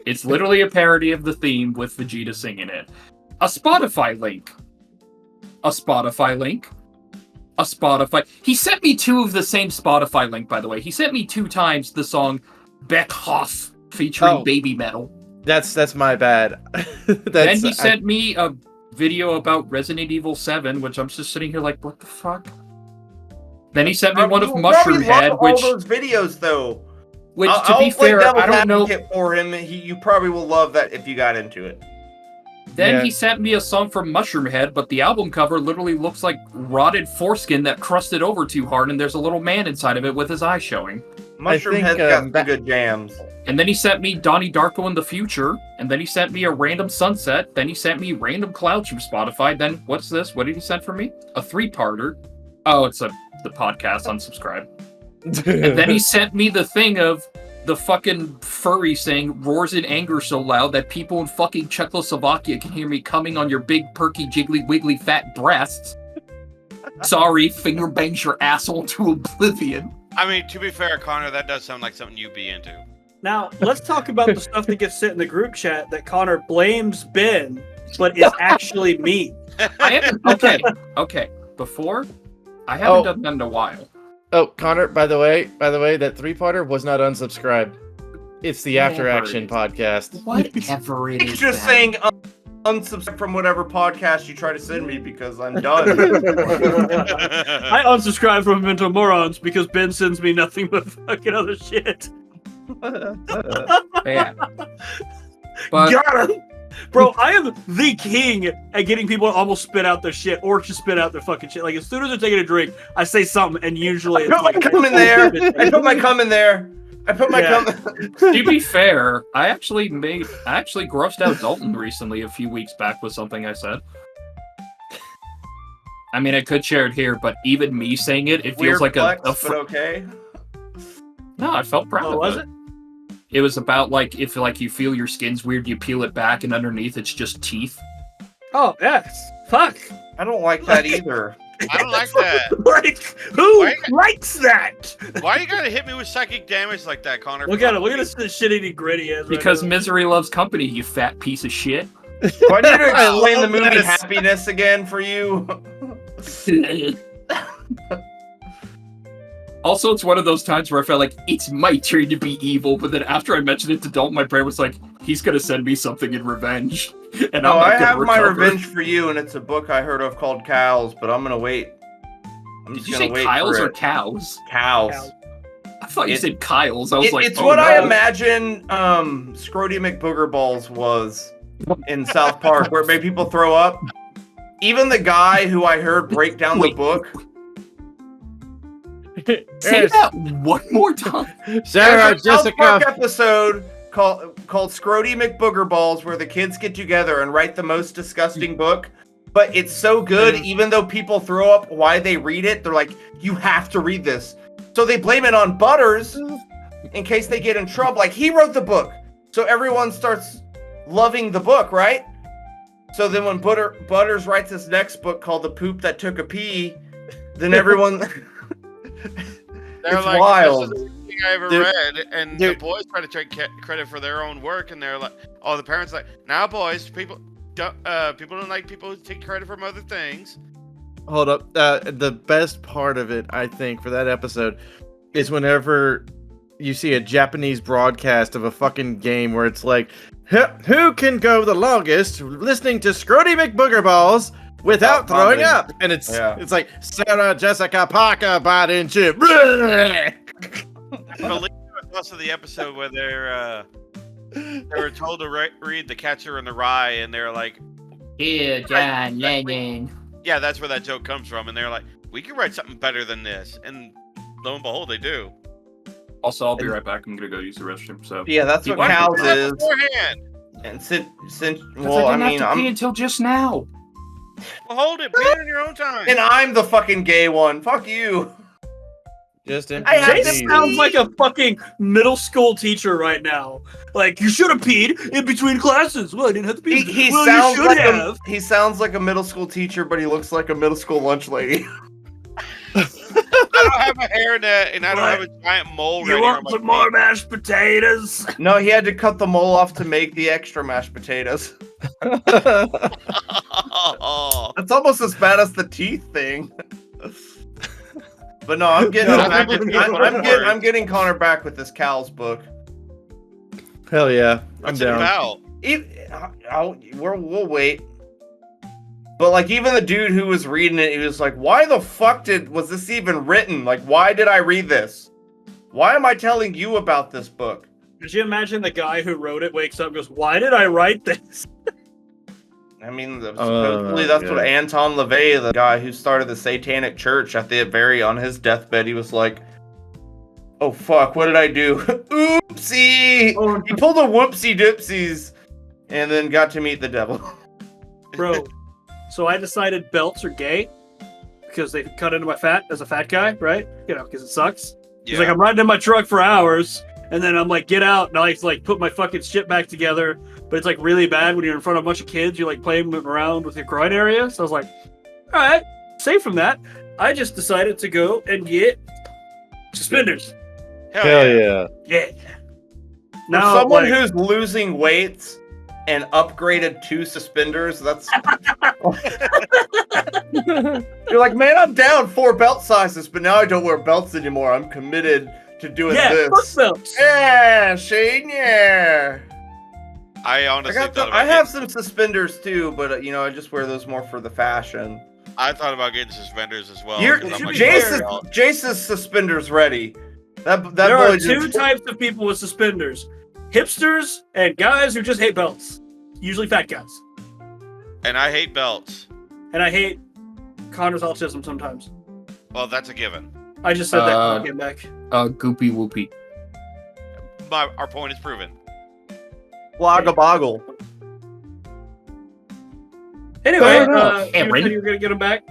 It's literally a parody of the theme with Vegeta singing it. A Spotify link. A Spotify link. A Spotify. He sent me 2 of the same Spotify link, by the way. He sent me 2 times the song Beck Hoff featuring Baby Metal. That's my bad. Then he sent me a video about Resident Evil 7, which I'm just sitting here like, what the fuck? Then he sent me one of You Mushroom probably Head, love which, all those videos though. to I'll be play fair, devil's I don't know. advocate for him. You probably will love that if you got into it. Then Yeah. he sent me a song from Mushroom Head, but the album cover literally looks like rotted foreskin that crusted over too hard, and there's a little man inside of it with his eyes showing. Mushroom think, Head's got some that- good jams. And then he sent me Donnie Darko in the Future, and then he sent me a random Sunset, then he sent me random Clouds from Spotify, then what's this? What did he send for me? A 3-parter. Oh, it's the podcast, unsubscribe. And then he sent me the thing of the fucking furry saying roars in anger so loud that people in fucking Czechoslovakia can hear me coming on your big, perky, jiggly, wiggly, fat breasts. Sorry, finger bangs your asshole to oblivion. I mean, to be fair, Connor, that does sound like something you'd be into. Now, let's talk about the stuff that gets sent in the group chat that Connor blames Ben, but is actually me. I haven't. Okay. Before, I haven't done that in a while. Oh, Connor, by the way, that 3-parter was not unsubscribed. It's the After Whatever Action it is. podcast. Whatever it He's is. just Ben. saying unsubscribe from whatever podcast you try to send me because I'm done. I unsubscribe from Mental Morons because Ben sends me nothing but fucking other shit. Yeah. But Got him! Bro, I am the king at getting people to almost spit out their shit or just spit out their fucking shit. Like, as soon as they're taking a drink, I say something, and usually I it's put my like... cum in there. I put my cum in there. I put my Yeah. cum. to be fair, I actually grossed out Dalton recently a few weeks back with something I said. I mean, I could share it here, but even me saying it, it feels Weird like flex, a but okay. No, I felt proud Oh, of was it. It was about like if like you feel your skin's weird, you peel it back, and underneath it's just teeth. Oh, yes. Fuck. I don't like that either. I don't like that. Like, who Why- likes that? Why you gotta hit me with psychic damage like that, Connor? Look at him. Look at this shit-eating gritty he is right Because now. misery loves company, you fat piece of shit. Do I need to explain the love movie this. Happiness again for you? Also, it's one of those times where I felt like it's my turn to be evil, but then after I mentioned it to Dalton, my brain was like, he's gonna send me something in revenge. And No, I'm not I gonna have my recover. revenge for you, and it's a book I heard of called Cows, but I'm gonna wait. I'm Did just you gonna say wait Kyles for or it. Cows? Cows. Cows. I thought you It- said Kyles. I was like, It's oh, what no. I imagine Scrody McBoogerballs was in South Park, where it made people throw up. Even the guy who I heard break down the Wait. book. Say that one more time. Sarah There's a South Park Jessica. episode called Scrody McBoogerballs, where the kids get together and write the most disgusting book. But it's so good, even though people throw up while they read it, they're like, you have to read this. So they blame it on Butters in case they get in trouble. Like, he wrote the book. So everyone starts loving the book, right? So then when Butters writes this next book called The Poop That Took a Pee, then everyone... They're It's like, wild. this is the thing I ever Dude, read, and dude. the boys try to take credit for their own work, and they're like, oh, the parents are like, now boys, people don't like people who take credit from other things. Hold up. The best part of it, I think, for that episode is whenever you see a Japanese broadcast of a fucking game where it's like, who can go the longest listening to Scrody McBoogerballs without throwing vomiting. up? And it's like Sarah Jessica Parker biting chip. I believe it was also the episode where they were told to read The Catcher in the Rye, and they're like, Here, John Lennon. yeah, that's where that joke comes from. And they're like, we can write something better than this. And lo and behold, they do. Also, I'll be right back. I'm gonna go use the restroom. So Yeah, that's what Why didn't cows you do that is. beforehand? And since well, I didn't have to pee until just now. Well, hold it. Pee it in your own time. and I'm the fucking gay one. Fuck you. Just I have empty. Jason sounds like a fucking middle school teacher right now. Like, you should have peed in between classes. Well, I didn't have to pee. He well, sounds you should like have. he sounds like a middle school teacher, but he looks like a middle school lunch lady. I don't have a hairnet, and I don't have a giant mole You ready want on my some more mashed potatoes? No, he had to cut the mole off to make the extra mashed potatoes. Oh, It's almost as bad as the teeth thing. But no, I'm getting I'm getting Connor back with this Cal's book. Hell yeah, I'm what's it down. about? We'll wait. But like even the dude who was reading it, he was like, "Why the fuck was this even written? Like, why did I read this? Why am I telling you about this book?" Could you imagine the guy who wrote it wakes up and goes, "Why did I write this?" I mean, supposedly that's yeah. what Anton LaVey, the guy who started the Satanic Church, on his deathbed, he was like, "Oh fuck, what did I do? Oopsie!" Oh, He pulled a whoopsie doopsies, and then got to meet the devil. bro. So I decided belts are gay because they cut into my fat as a fat guy, right? You know, because it sucks. He's like, I'm riding in my truck for hours, and then I'm like, get out, and I like put my fucking shit back together. But it's like really bad when you're in front of a bunch of kids. You're like playing around with your groin area. So I was like, all right, safe from that. I just decided to go and get suspenders. Hell yeah. Yeah. For Now, someone like, who's losing weights and upgraded to suspenders, that's you're like, man, I'm down 4 belt sizes, but now I don't wear belts anymore. I'm committed to doing yeah, fuck this. belts. Yeah, Shane, yeah. I honestly thought about I have some suspenders too, but I just wear those more for the fashion. I thought about getting suspenders as well. You're, 'cause I'm like, Jace's suspenders ready. That There boy are two just- types of people with suspenders: hipsters and guys who just hate belts. Usually fat guys. and I hate belts. And I hate Connor's autism sometimes. Well, that's a given. I just said that when I came back. Goopy whoopy. Our point is proven. Wagga boggle. Anyway, Aaron. you said you were gonna get him back.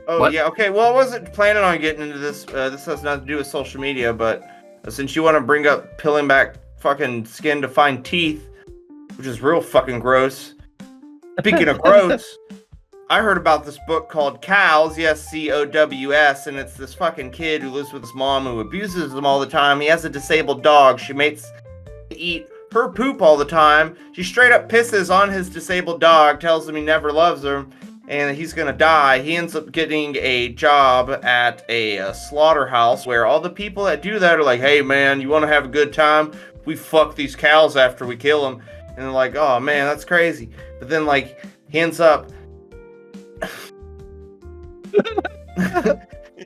Oh What? yeah, okay. Well, I wasn't planning on getting into this. This has nothing to do with social media, but since you want to bring up peeling back fucking skin to find teeth, which is real fucking gross. Speaking of gross, I heard about this book called Cows, yes, COWS, and it's this fucking kid who lives with his mom who abuses him all the time. He has a disabled dog. She makes him eat her poop all the time. She straight up pisses on his disabled dog, tells him he never loves him, and he's gonna die. He ends up getting a job at a slaughterhouse where all the people that do that are like, "Hey man, you want to have a good time? We fuck these cows after we kill them." And they're like, "Oh man, that's crazy." But then like he ends up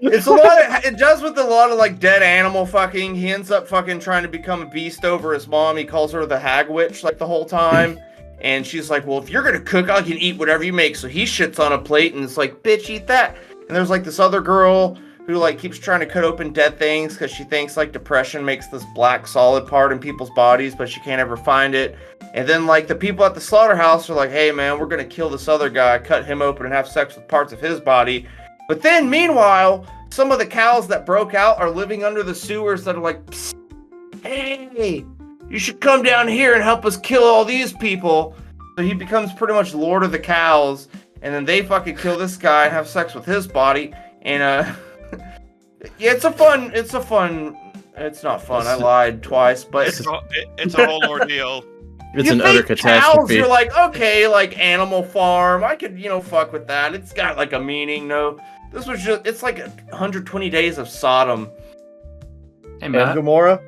it's a lot of, it does with a lot of like dead animal fucking. He ends up fucking trying to become a beast over his mom. He calls her the hag witch like the whole time. And she's like, "Well, if you're gonna cook, I can eat whatever you make." So he shits on a plate and it's like, "Bitch, eat that." And there's like this other girl who like keeps trying to cut open dead things because she thinks like depression makes this black solid part in people's bodies, but she can't ever find it. And then like the people at the slaughterhouse are like, "Hey man, we're gonna kill this other guy, cut him open and have sex with parts of his body." But then meanwhile, some of the cows that broke out are living under the sewers that are like, "Psst, hey, you should come down here and help us kill all these people." So he becomes pretty much Lord of the Cows, and then they fucking kill this guy and have sex with his body. And yeah, it's not fun. I lied twice, but It's a whole ordeal. It's you an think utter cows, catastrophe. you're like, okay, like Animal Farm, I could, fuck with that. It's got like a meaning. No, this was just, it's like 120 days of Sodom. Hey, And Matt. Gamora?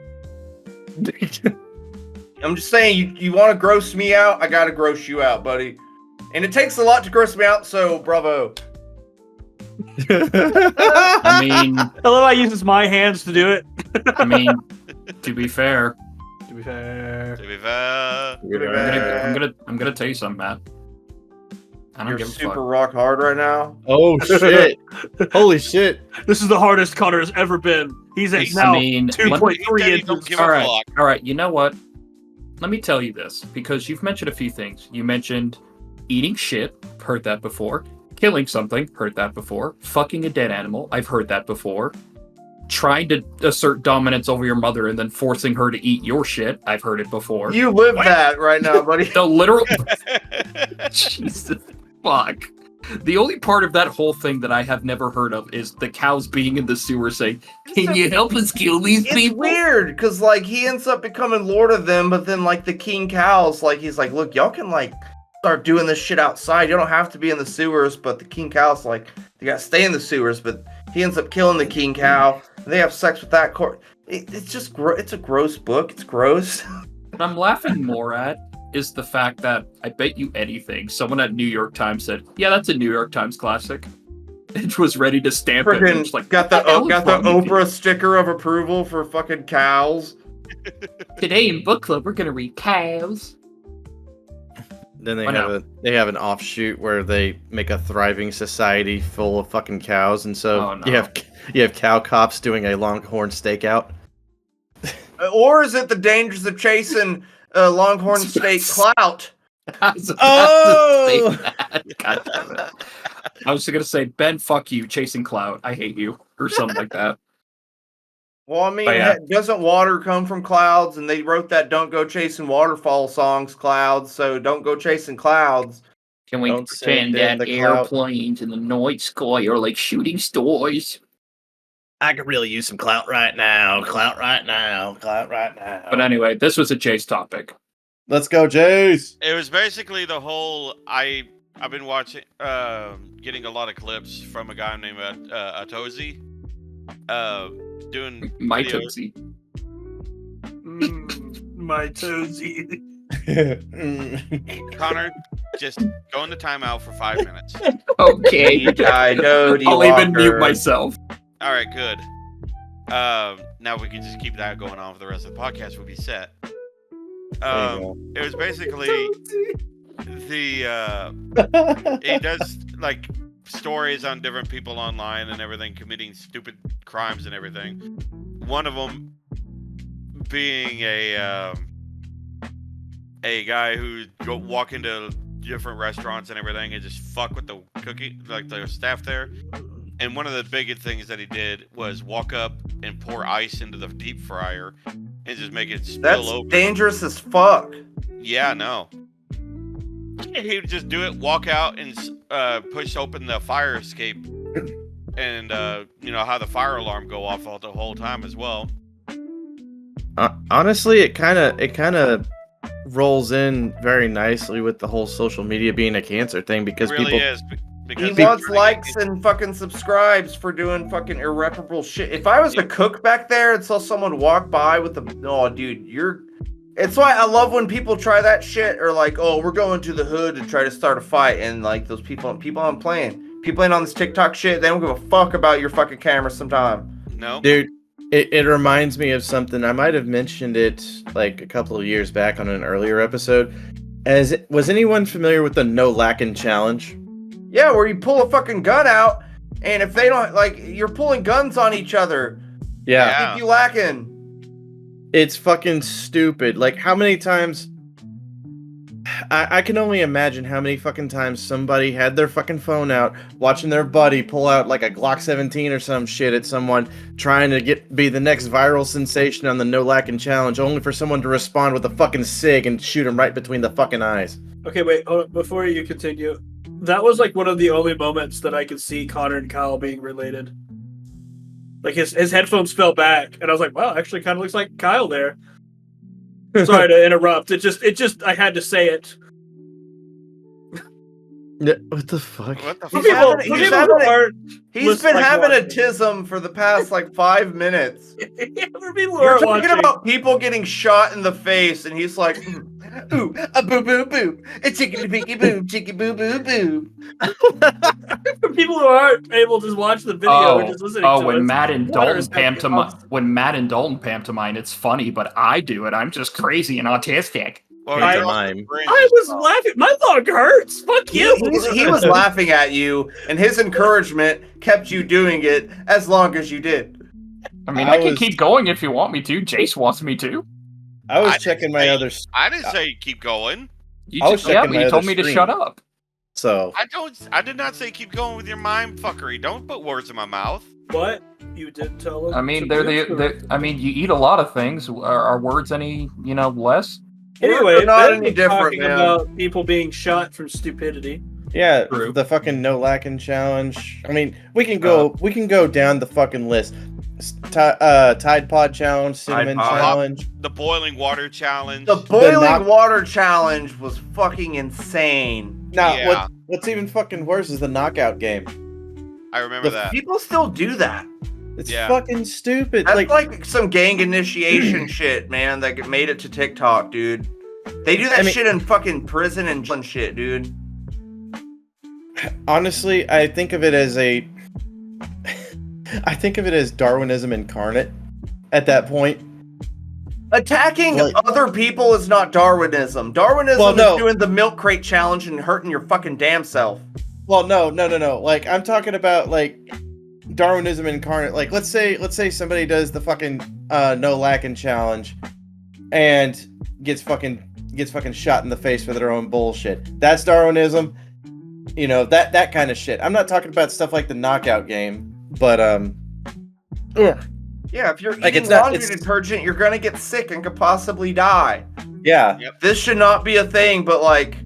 I'm just saying, you want to gross me out, I gotta gross you out, buddy. And it takes a lot to gross me out, so bravo. I mean, I love how he uses my hands to do it. to be fair, To be fair. To be fair. I'm gonna tell you something, Matt. I don't You're give a super fuck. rock hard right now. Oh shit! Holy shit! This is the hardest Connor has ever been. He's at He's- now I mean, 2.3 He said he don't inches. give a all right, fuck. all right. You know what? Let me tell you this, because you've mentioned a few things. You mentioned eating shit, heard that before. Killing something, heard that before. Fucking a dead animal, I've heard that before. Trying to assert dominance over your mother and then forcing her to eat your shit, I've heard it before. You live that right now, buddy. The literal Jesus fuck. The only part of that whole thing that I have never heard of is the cows being in the sewer saying, "Can you help us kill these It's people?" weird because like he ends up becoming lord of them, but then like the king cows, like he's like, look, y'all can like start doing this shit outside. You don't have to be in the sewers. But the king cows like they gotta stay in the sewers. But he ends up killing the king cow. They have sex with that court. It's just it's a gross book. It's gross. What I'm laughing more at is the fact that I bet you anything, someone at New York Times said, "Yeah, that's a New York Times classic." It was ready to stamp it. And Freaking it's like, got the "What the hell is wrong with Oprah sticker of approval for fucking cows. you?" Today in book club, we're gonna read cows. Then they Oh, have no. they have an offshoot where they make a thriving society full of fucking cows, and so Oh, no. you have cow cops doing a Longhorn stakeout. Or is it the dangers of chasing Longhorn State Clout? I was about Oh! to say that. God damn it. I was gonna say, Ben, fuck you, chasing Clout. I hate you, or something like that. Well, I mean, But yeah. doesn't water come from clouds? And they wrote that "Don't go chasing waterfall" songs, clouds. So don't go chasing clouds. Can we Don't pretend send in that the clout. airplanes in the night sky are like shooting stars? I could really use some clout right now. Clout right now. Clout right now. But anyway, this was a Jace topic. Let's go, Jace. It was basically the whole. I've been watching, getting a lot of clips from a guy named Atozi, doing My videos. tootsie. My toesy. Connor, just go into timeout for 5 minutes. Okay. I know. I'll even mute myself. All right, good. Now we can just keep that going on for the rest of the podcast. We'll be set. It was basically he does like stories on different people online and everything committing stupid crimes and everything. One of them being a guy who walk into different restaurants and everything and just fuck with the the staff there. And one of the big things that he did was walk up and pour ice into the deep fryer and just make it spill That's over. dangerous as fuck. Yeah, no. He would just do it, walk out, and push open the fire escape, and have the fire alarm go off all the whole time as well. Honestly, it kind of rolls in very nicely with the whole social media being a cancer thing because It really people. is. Because He wants likes and fucking subscribes for doing fucking irreparable shit. If I was a cook back there and saw someone walk by with dude, it's why I love when people try that shit or like, oh, we're going to the hood to try to start a fight and like those people I'm playing. People ain't on this TikTok shit, they don't give a fuck about your fucking camera sometime. No. Dude, it reminds me of something. I might have mentioned it like a couple of years back on an earlier episode. Was anyone familiar with the No Lacking Challenge? Yeah, where you pull a fucking gun out, and if they don't, like, you're pulling guns on each other. Yeah. Keep you lacking. It's fucking stupid. Like, how many times... I can only imagine how many fucking times somebody had their fucking phone out, watching their buddy pull out, like, a Glock 17 or some shit at someone, trying to be the next viral sensation on the No Lacking Challenge, only for someone to respond with a fucking SIG and shoot him right between the fucking eyes. Okay, wait, hold on. Before you continue, that was like one of the only moments that I could see Connor and Kyle being related. Like his headphones fell back, and I was like, "Wow, actually, kind of looks like Kyle there." Sorry to interrupt. It just I had to say it. What the fuck? What the For fuck? people who aren't, He's been having a tism for the past like 5 minutes. for people who You're aren't talking watching, about people getting shot in the face, and he's like, ooh, a boo boo boo, a chickity picky boo, chicky boo boo boo. for people who aren't able to watch the video or just listening to when it, Matt and Connor Dalton is having pantomime, it's funny, but I do it. I'm just crazy and autistic. Well, It's a you're also mime. cringe I as was well. laughing. My lung hurts. Fuck you. He was laughing at you, and his encouragement kept you doing it as long as you did. I mean, I I can was- keep going if you want me to. Jace wants me to. I was I didn't checking my say- other. I didn't say keep going. You I was just, yeah, checking but my you told other me to stream. shut up. So I did not say keep going with your mime fuckery. Don't put words in my mouth. What? You did tell him. I mean, to they're do the. I mean, you eat a lot of things. Are words any, less? Anyway, We're not Ben any was different, talking man. about people being shot from stupidity. yeah, True. the fucking no lacking challenge. I mean, we can go down the fucking list. Tide Pod challenge, cinnamon Pod. challenge. The boiling water challenge. The boiling knock- water challenge was fucking insane. Now, Yeah. what's even fucking worse is the knockout game. I remember the that. People still do that. It's Yeah. fucking stupid. That's Like, like some gang initiation shit, man, that made it to TikTok, dude. They do that I mean- shit in fucking prison and shit, dude. honestly, I think of it as Darwinism incarnate. At that point, Attacking Like- other people is not Darwinism. Darwinism Well, no. is doing the milk crate challenge and hurting your fucking damn self. well, no. Like, I'm talking about like Darwinism incarnate. Like, let's say somebody does the fucking no lacking challenge and gets fucking shot in the face for their own bullshit. That's Darwinism. You know, that kind of shit. I'm not talking about stuff like the knockout game, but ugh. Yeah, if you're Like, eating it's not- laundry it's- detergent, you're gonna get sick and could possibly die. Yeah. This should not be a thing, but like,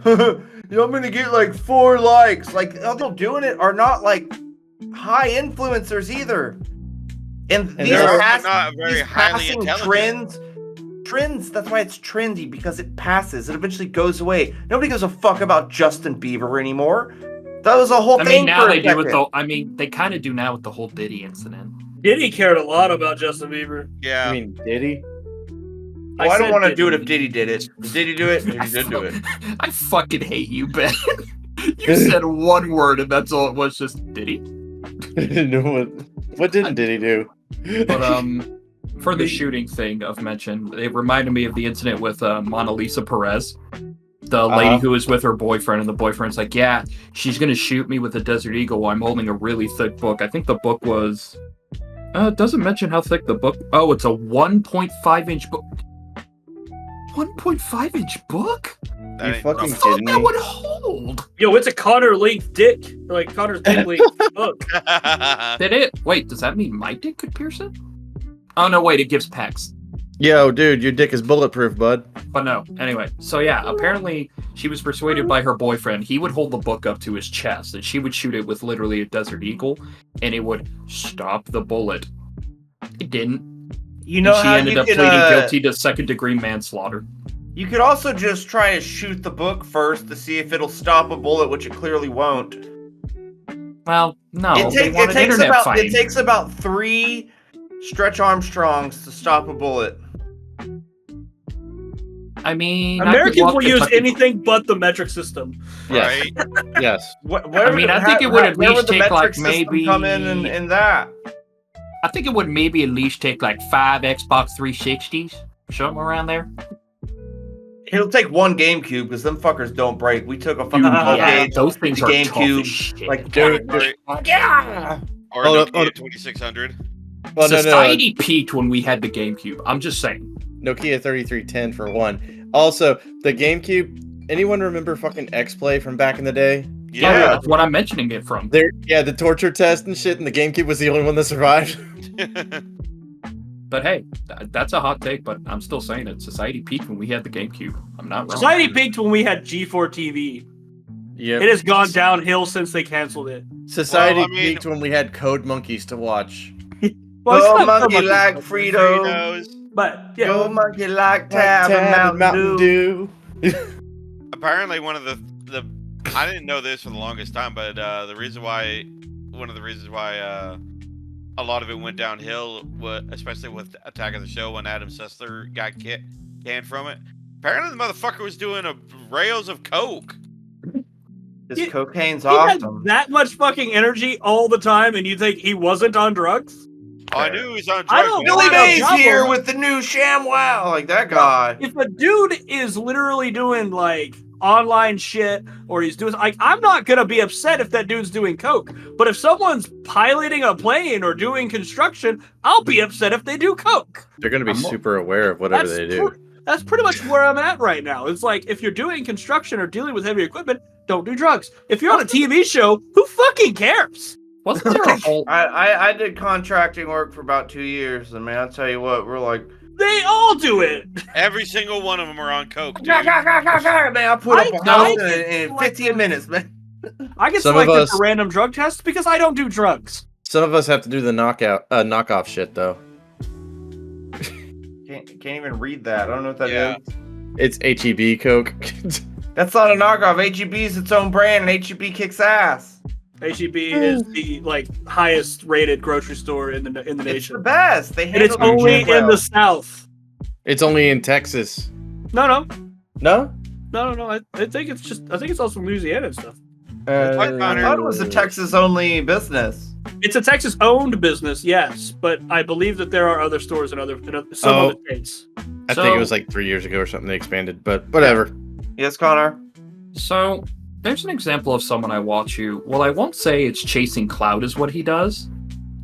I'm gonna get like 4 likes. Like, the people doing it are not like high influencers either. And these they're also not very these highly passing intelligent. trends, that's why it's trendy, because it passes. It eventually goes away. Nobody gives a fuck about Justin Bieber anymore. That was a whole I thing mean, now for a they do with second. the. I mean, they kind of do now with the whole Diddy incident. Diddy cared a lot about Justin Bieber. Yeah. I mean, did he? Well, I don't said want to Diddy. do it if Diddy did it. Did Diddy do it? He did do it. I fucking hate you, Ben. You said one word, and that's all it was. Just Diddy. What didn't Diddy do? But for the shooting thing of mention, it reminded me of the incident with Mona Lisa Perez, the lady who was with her boyfriend, and the boyfriend's like, "Yeah, she's gonna shoot me with a Desert Eagle while I'm holding a really thick book." I think the book was. It doesn't mention how thick the book. Oh, it's a 1.5-inch book. 1.5-inch book? That You ain't fucking rough. Fuck, kidding that me? would hold. Yo, it's a Connor length dick. Like Connor's dick length. Look. Did it? Wait, does that mean my dick could pierce it? Oh no, wait, it gives pecs. Yo, dude, your dick is bulletproof, bud. But no, anyway. So yeah, apparently she was persuaded by her boyfriend. He would hold the book up to his chest, and she would shoot it with literally a Desert Eagle, and it would stop the bullet. It didn't. You know And she how ended you up can, pleading guilty to second-degree manslaughter. You could also just try to shoot the book first to see if it'll stop a bullet, which it clearly won't. Well, no, it, they wanted internet about fighting. it takes about 3 Stretch Armstrongs to stop a bullet. I mean, I could Americans walk will use Kentucky- anything but the metric system. Yes. Right? Yes. Where, I mean, I think it would at where least the take, metric like, system maybe- come in that. I think it would maybe at least take like 5 Xbox 360s, something around there. It'll take 1 GameCube because them fuckers don't break. We took a fucking Yeah, gauge. those things the are GameCube, tough as shit. like, Dude, yeah. Or Hold up, Nokia hold up. 2600. Well, no, Society peaked when we had the GameCube. I'm just saying. Nokia 3310 for one. Also, the GameCube. Anyone remember fucking X-Play from back in the day? Oh, yeah, Yeah. that's what I'm mentioning it from. The torture test and shit, and the GameCube was the only one that survived. But hey, that's a hot take, but I'm still saying it. Society peaked when we had the GameCube. I'm not wrong. Society peaked when we had G4 TV. Yep. It has gone downhill since they canceled it. Society Well, I mean- peaked when we had Code Monkeys to watch. Well, it's Go not so monkey much- like Frito. Fritos. But yeah, Go monkey like Tab Tab and Mountain Dew. Apparently, one of the I didn't know this for the longest time, but one of the reasons why a lot of it went downhill, especially with Attack of the Show when Adam Sessler got canned from it. Apparently, the motherfucker was doing rails of coke. This cocaine's he had awesome. that much fucking energy all the time, and you think he wasn't on drugs? Oh, I knew he was on drugs. I don't when he Billy want was- no Mays job here over- with the new ShamWow, like that guy. If a dude is literally doing like online shit or he's doing like, I'm not gonna be upset if that dude's doing coke. But if someone's piloting a plane or doing construction, I'll be upset if they do coke. They're going to be I'm- super aware of whatever That's they do. That's pretty much where I'm at right now. It's like if you're doing construction or dealing with heavy equipment, don't do drugs. If you're on a TV show, who fucking cares? Wasn't there a whole? I did contracting work for about 2 years, and man, I'll tell you what, we're like, They all do it. Every single one of them are on coke, dude. man, I put up a I house get in 15 minutes, man. I get Some of selected us- for random drug tests because I don't do drugs. Some of us have to do the knockoff shit though. Can't even read that. I don't know what that is. Yeah. It's HEB Coke. That's not a knockoff. HEB is its own brand, and HEB kicks ass. HEB is the like highest rated grocery store in the It's the nation, best. They and it's handle their only shit well. in the South. It's only in Texas. No. No? I think it's also Louisiana and stuff. I thought it was a Texas-only business. It's a Texas-owned business, yes, but I believe that there are other stores in some other states. I think it was like 3 years ago or something they expanded, but whatever. Yes, Connor? So there's an example of someone I watch who, well, I won't say it's chasing clout is what he does.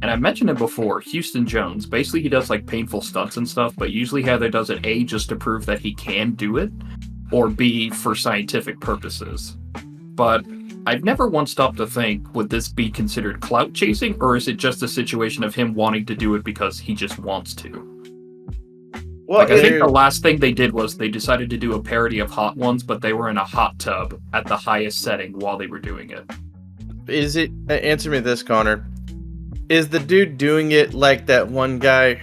And I mentioned it before, Houston Jones. Basically, he does like painful stunts and stuff, but usually he either does it A, just to prove that he can do it, or B, for scientific purposes. But I've never once stopped to think, would this be considered clout chasing, or is it just a situation of him wanting to do it because he just wants to? Well, Like, I think the last thing they did was they decided to do a parody of Hot Ones, but they were in a hot tub at the highest setting while they were doing it. Is it? Answer me this, Connor. Is the dude doing it like that one guy,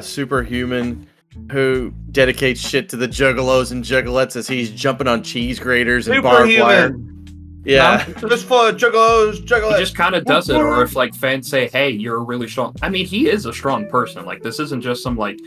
Superhuman, who dedicates shit to the juggalos and juggalettes as he's jumping on cheese graters and barbed wire? Superhuman. Yeah. Just full of juggalos, He juggalettes. just kind of does it, or if like fans say, "Hey, you're a really strong." I mean, he is a strong person. Like, this isn't just some like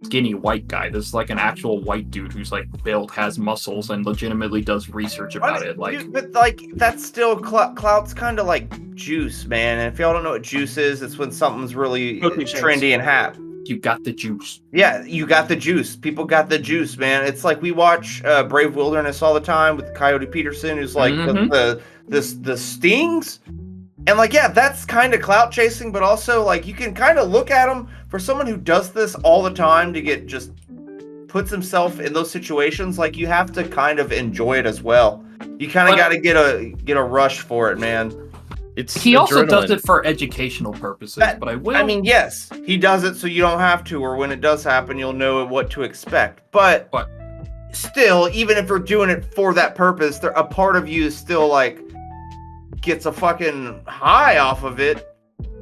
skinny white guy. This is like an actual white dude who's like built, has muscles, and legitimately does research about it. Like, Dude, but like that's still Clout's kind of like juice, man. And if y'all don't know what juice is, it's when something's really Protein shakes. trendy and hap. you got the juice. Yeah, you got the juice. People got the juice, man. It's like we watch Brave Wilderness all the time with Coyote Peterson, who's like the stings. And like, yeah, that's kind of clout chasing, but also like you can kind of look at him for someone who does this all the time to get just puts himself in those situations. Like you have to kind of enjoy it as well. You kind of got to get a rush for it, man. He also does adrenaline. it for educational purposes, but I will. I mean, yes, he does it so you don't have to, or when it does happen, you'll know what to expect. But still, even if you're doing it for that purpose, a part of you is still like gets a fucking high off of it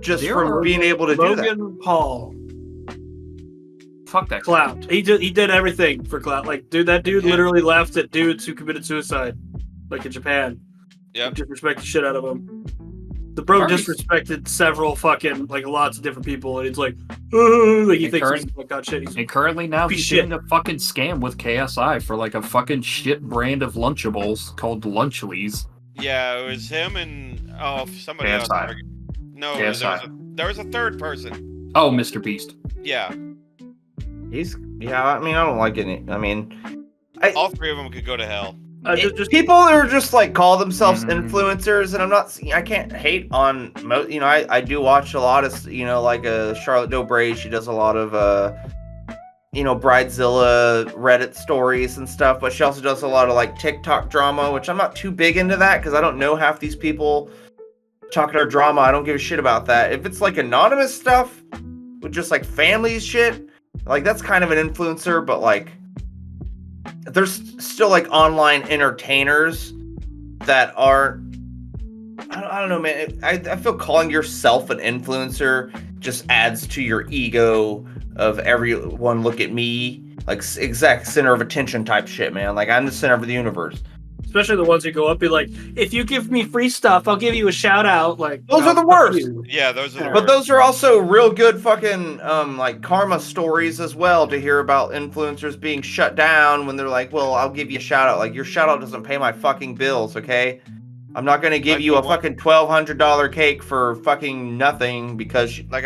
just from being able to do that. Logan Paul. Fuck that Clout. He did everything for Clout. Like, dude, that dude literally laughed at dudes who committed suicide, like in Japan. Yep. Disrespect the shit out of him. The bro Right. disrespected several fucking like lots of different people, and it's like, like he And thinks current- he's like, God shit. He's And currently now Piece he's of shit. doing a fucking scam with KSI for like a fucking shit brand of Lunchables called Lunchleys. Yeah, it was him and somebody else. KSI. No, KSI. there was a third person. Oh, Mr. Beast. Yeah, I mean, I don't like any. I mean, all three of them could go to hell. just people that are just like call themselves Mhm. influencers, and I can't hate on I do watch a lot of like Charlotte Dobray. She does a lot of Bridezilla Reddit stories and stuff, but she also does a lot of like TikTok drama, which I'm not too big into that because I don't know half these people talking their drama. I don't give a shit about that. If it's like anonymous stuff with just like family shit, like that's kind of an influencer, but like there's still like online entertainers that aren't. I don't know, man. I feel calling yourself an influencer just adds to your ego of everyone look at me, like exact center of attention type shit, man. Like I'm the center of the universe. especially the ones who go up be like, if you give me free stuff, I'll give you a shout out. Like Those are the fuck worst. you. Yeah, those are the But those are also real good fucking like karma stories as well to hear about influencers being shut down when they're like, well, I'll give you a shout out. Like your shout out doesn't pay my fucking bills, okay? I'm not gonna give Like you the a one- fucking $1,200 cake for fucking nothing because Like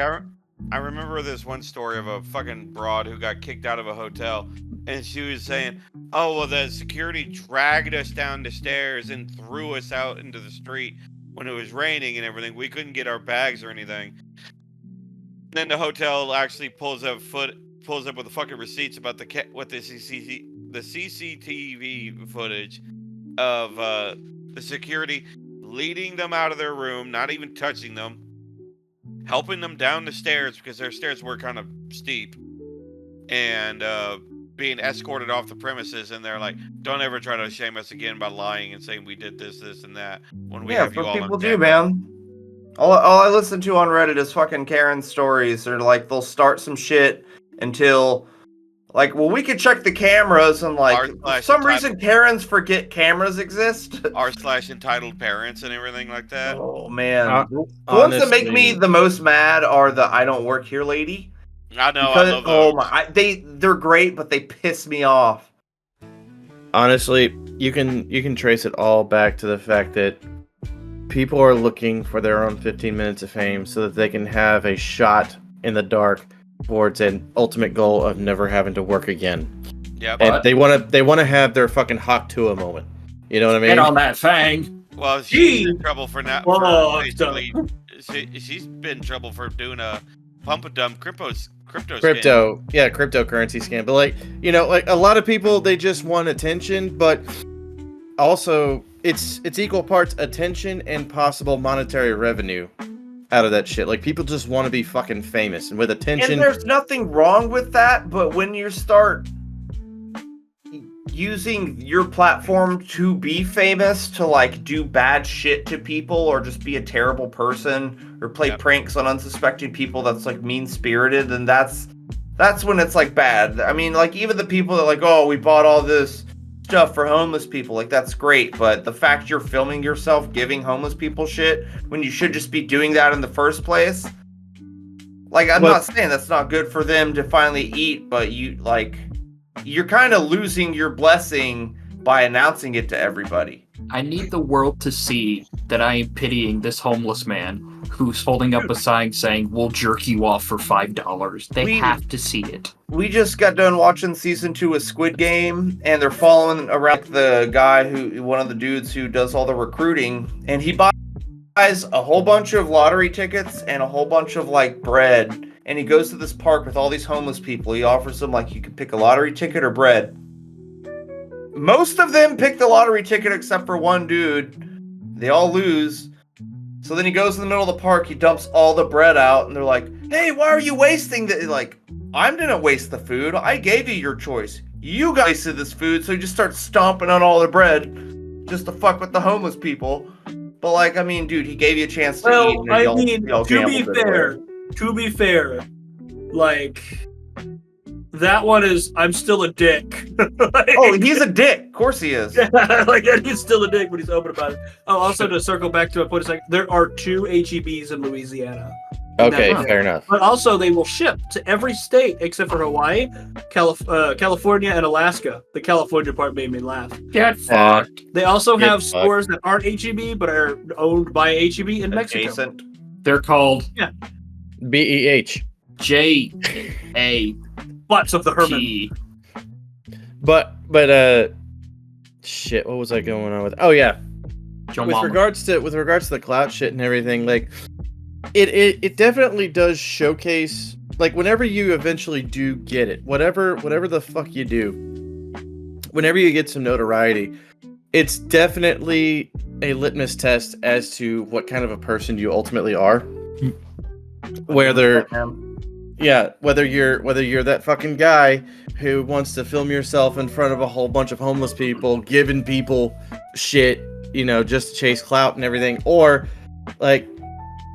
I remember this one story of a fucking broad who got kicked out of a hotel, and she was saying, "Oh well, the security dragged us down the stairs and threw us out into the street when it was raining and everything. We couldn't get our bags or anything." Then the hotel actually pulls up with the fucking receipts about the CCTV footage of the security leading them out of their room, not even touching them, helping them down the stairs because their stairs were kind of steep, and being escorted off the premises. And they're like, "Don't ever try to shame us again by lying and saying we did this, this, and that when we have you all people on do, camera." man. All I listen to on Reddit is fucking Karen stories. They're like, they'll start some shit until, like, well, we could check the cameras, and like, for some reason, Karens forget cameras exist. r/entitled parents and everything like that. Oh man, the ones that honestly- make me the most mad are the "I don't work here" lady. I know, Because, I love those. oh my, they're great, but they piss me off. Honestly, you can trace it all back to the fact that people are looking for their own 15 minutes of fame so that they can have a shot in the dark towards an ultimate goal of never having to work again. Yeah, And but they want to have their fucking Hawk Tua moment. You know what I mean? Get on that fang. well, she's in trouble for not. For Oh, basically, she's been in trouble for doing a pump and dump crypto scam. Cryptocurrency scam. But like, you know, like a lot of people, they just want attention, but also it's equal parts attention and possible monetary revenue out of that shit. Like, people just want to be fucking famous, and with attention, And there's nothing wrong with that, but when you start using your platform to be famous, to like do bad shit to people, or just be a terrible person, or play pranks on unsuspecting people, that's like mean-spirited, and that's when it's like bad. I mean, like, even the people that like, oh, we bought all this stuff for homeless people, like, that's great, but the fact you're filming yourself giving homeless people shit when you should just be doing that in the first place, like, I'm not saying that's not good for them to finally eat, but you're kind of losing your blessing by announcing it to everybody. I need the world to see that I am pitying this homeless man who's holding up a sign saying, "We'll jerk you off for $5. They have to see it. We just got done watching season 2 of Squid Game, and they're following around the guy one of the dudes who does all the recruiting, and he buys a whole bunch of lottery tickets and a whole bunch of like bread, and he goes to this park with all these homeless people. He offers them, like, you can pick a lottery ticket or bread. Most of them pick the lottery ticket except for one dude. They all lose. So then he goes in the middle of the park, he dumps all the bread out, and they're like, "Hey, why are you wasting the..." Like, I didn't waste the food. I gave you your choice. You guys wasted this food, so he just starts stomping on all the bread just to fuck with the homeless people. But, like, I mean, dude, he gave you a chance to eat. Well, I mean, to be fair, like, that one is, I'm still a dick. Like, Oh, he's a dick. Of course he is. like, he's still a dick, but he's open about it. Oh, also, to circle back to a point, there are 2 HEBs in Louisiana. okay, That- fair enough. But also, they will ship to every state except for Hawaii, California, and Alaska. The California part made me laugh. Get fucked. They also Get have fucked. stores that aren't HEB but are owned by HEB in Mexico. Adjacent. They're called BEH. JAP. Butts of the Herman. But shit, what was I going on with? Oh yeah. With regards to the Clout shit and everything, like it definitely does showcase, like, whenever you eventually do get it, whatever the fuck you do, whenever you get some notoriety, it's definitely a litmus test as to what kind of a person you ultimately are. Whether you're that fucking guy who wants to film yourself in front of a whole bunch of homeless people, giving people shit, you know, just to chase clout and everything, or like,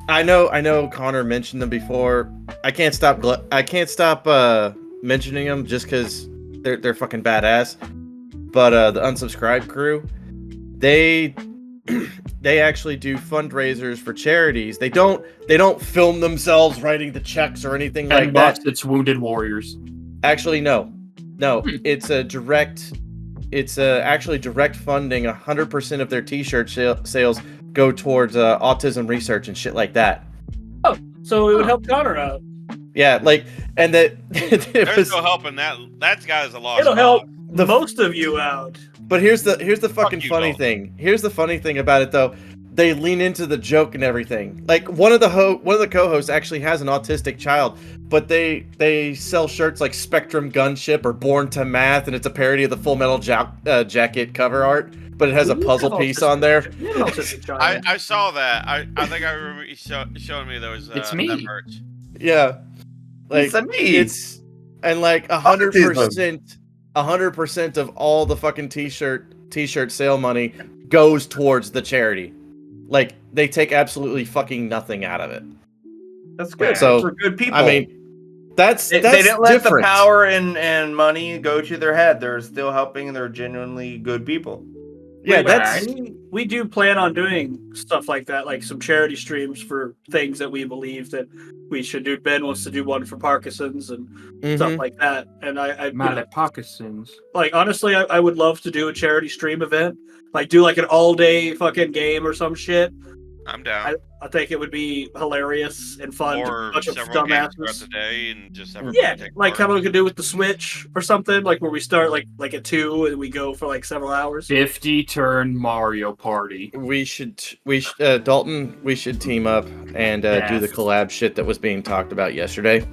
I know Connor mentioned them before. I can't stop mentioning them just because they're fucking badass. But the Unsubscribe crew, they actually do fundraisers for charities. They don't film themselves writing the checks or anything like that. It's Wounded Warriors. Actually, no. It's actually direct funding. 100% of their T-shirt sales go towards autism research and shit like that. So it would help Connor out. Yeah, like, and that There's no helping that. That guy's a lost It'll help The- most of you out. But here's the fucking you, funny Dalton. thing. Here's the funny thing about it though. They lean into the joke and everything. Like one of the co-hosts actually has an autistic child, but they sell shirts like Spectrum Gunship or Born to Math, and it's a parody of the Full Metal Jacket cover art, but it has a puzzle piece on there. I saw that. I think I remember you showing me those. It's me. That merch. Yeah, like It's a me. it's and like 100% of all the fucking t-shirt sale money goes towards the charity. Like they take absolutely fucking nothing out of it. That's good. So, for good people. I mean, that's they didn't let different. the power and money go to their head. They're still helping, and they're genuinely good people. Yeah, that's we do plan on doing stuff like that, like some charity streams for things that we believe that we should do. Ben wants to do one for Parkinson's and stuff like that. And I Parkinson's. like honestly, I would love to do a charity stream event, like do like an all day fucking game or some shit. I'm down. I think it would be hilarious and fun. Or a bunch of several games throughout dumbasses. the day and just everybody Yeah, take like how part. we could do with the Switch or something, like where we start like at 2 and we go for like several hours. 50-turn Mario Party. Dalton, we should team up and do the collab shit that was being talked about yesterday.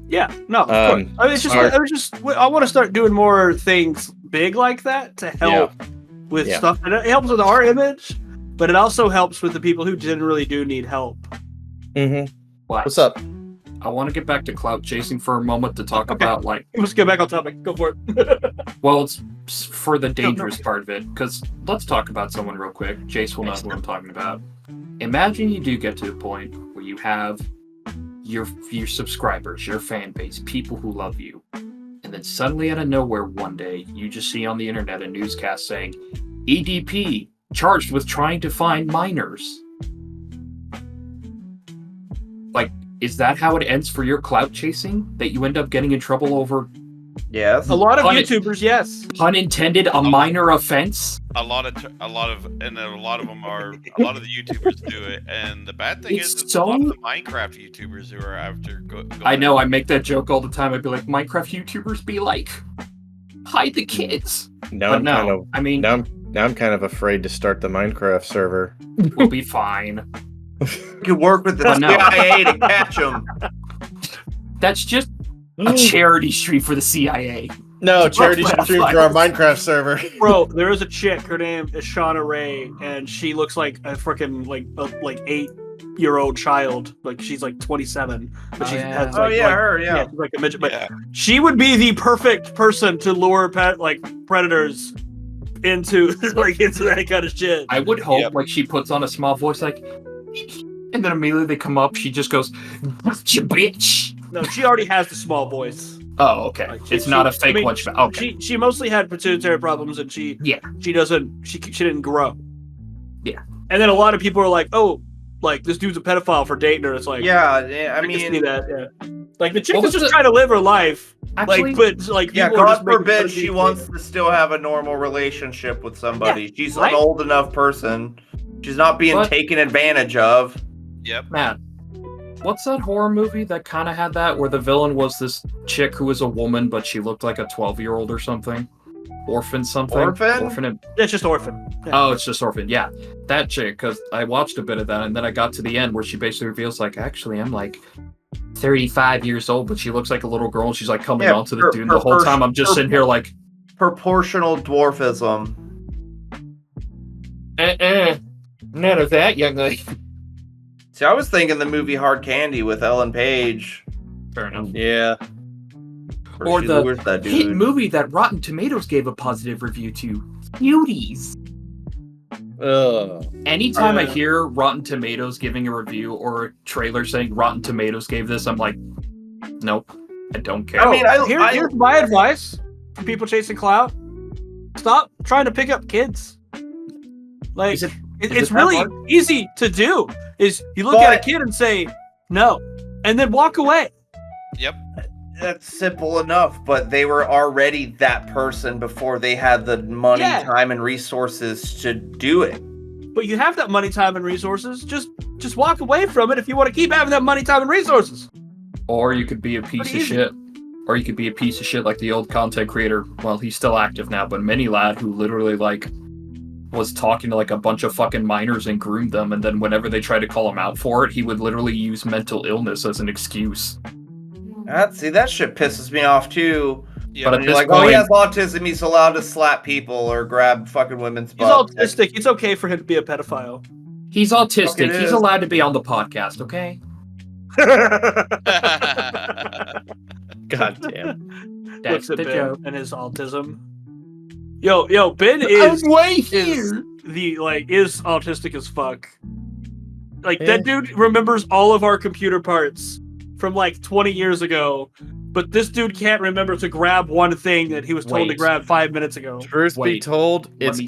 Yeah, no, of course. I mean, I want to start doing more things big like that to help with stuff. And it helps with our image, but it also helps with the people who generally do need help. Mm-hmm. What? What's up? I want to get back to clout chasing for a moment to talk about like. Let's get back on topic. Go for it. Well, it's for the dangerous part of it, because let's talk about someone real quick. Jace will know who I'm talking about. Imagine you do get to the point where you have your subscribers, your fan base, people who love you, and then suddenly out of nowhere one day you just see on the internet a newscast saying EDP charged with trying to find minors. Like, is that how it ends for your clout chasing? That you end up getting in trouble over, Yes. A lot of YouTubers, yes. pun intended, a minor offense? A lot of them are. A lot of the YouTubers do it, and the bad thing is a lot of the Minecraft YouTubers who are after. I know. I make that joke all the time. I'd be like, Minecraft YouTubers be like, hide the kids. Now But no, I mean, now I'm kind of afraid to start the Minecraft server. we'll be fine. You could work with the But no. CIA to catch them. That's just a charity stream for the CIA. No, charity Well, stream for our Minecraft server. Bro, there is a chick. Her name is Shauna Ray, and she looks like a freaking like 8-year-old child. Like she's like 27, but she has Oh like, yeah, like her. Yeah. she's like a midget. But Yeah. she would be the perfect person to lure predators into into that kind of shit. I would hope Yep. like she puts on a small voice like, and then immediately they come up. She just goes, "Gotcha, bitch." No, she already has the small voice. Oh, okay. Like, It's not a fake one. Okay. She mostly had pituitary problems, and she didn't grow. Yeah. And then a lot of people are like, oh, like this dude's a pedophile for dating her. It's like, Yeah. I I can see mean, that. Yeah. Like the chick What is was just the- trying to live her life. Actually, Like, but like, yeah. people are God just making fun forbid of she these wants things. to still have a normal relationship with somebody. She's right? an old enough person. She's not being But- taken advantage of. Yep. Matt, what's that horror movie that kind of had that, where the villain was this chick who was a woman, but she looked like a 12-year-old or something? Orphan something? Orphan? It's just orphan. Yeah. Oh, it's just Orphan. Yeah, that chick, because I watched a bit of that, and then I got to the end where she basically reveals, like, actually, I'm like 35 years old, but she looks like a little girl, and she's like coming Yeah, on to the dude, and the whole time I'm just sitting here like, Proportional dwarfism. none of that, young lady. See, I was thinking the movie Hard Candy with Ellen Page. Fair enough. Yeah. where Or she the lures that hit dude. movie that Rotten Tomatoes gave a positive review to, Cuties. Ugh. Anytime I hear Rotten Tomatoes giving a review or a trailer saying Rotten Tomatoes gave this, I'm like, nope, I don't care. I mean, Here's my advice for people chasing clout: stop trying to pick up kids. Like Is it- it's is it that really hard? easy to do. Is you look at a kid and say no, and then walk away. Yep. that's simple enough, but they were already that person before they had the money, Yeah. time, and resources to do it. But you have that money, time, and resources. Just walk away from it if you want to keep having that money, time, and resources. Or you could be a piece of shit. Or you could be a piece of shit like the old content creator. Well, he's still active now, but Mini Lad, who literally like was talking to like a bunch of fucking minors and groomed them, and then whenever they tried to call him out for it, he would literally use mental illness as an excuse. See, that shit pisses me off too. Yeah, But When at you're this like, oh, he point- has autism, he's allowed to slap people or grab fucking women's He's butts. autistic. It's okay for him to be a pedophile. He's autistic. Fucking He's is. allowed to be on the podcast, okay? God damn. That's Looks at the Ben joke. and his autism. Yo, Ben is way is autistic as fuck. Like Yeah. that dude remembers all of our computer parts from like 20 years ago, but this dude can't remember to grab one thing that he was told to Wait. grab 5 minutes ago. Truth be Wait, told, let me-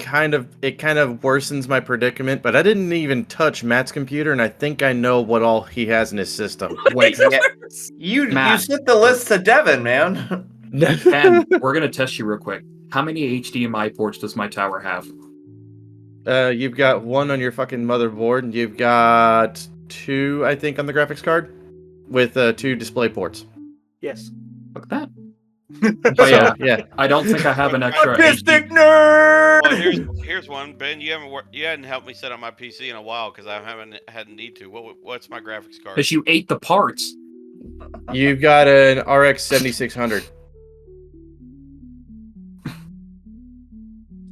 it kind of worsens my predicament, but I didn't even touch Matt's computer, and I think I know what all he has in his system. Wait, Yeah. You Matt. sent the list to Devin, man. Ben, we're gonna test you real quick. How many HDMI ports does my tower have? You've got one on your fucking motherboard, and you've got 2, I think, on the graphics card, with 2 display ports. Yes. Look at that. But But yeah, yeah, I don't think I have an extra. Autistic nerd! Well, here's one, Ben. You hadn't helped me set up my PC in a while because I haven't had a need to. What's my graphics card? Because you ate the parts. you've got an RX 7600.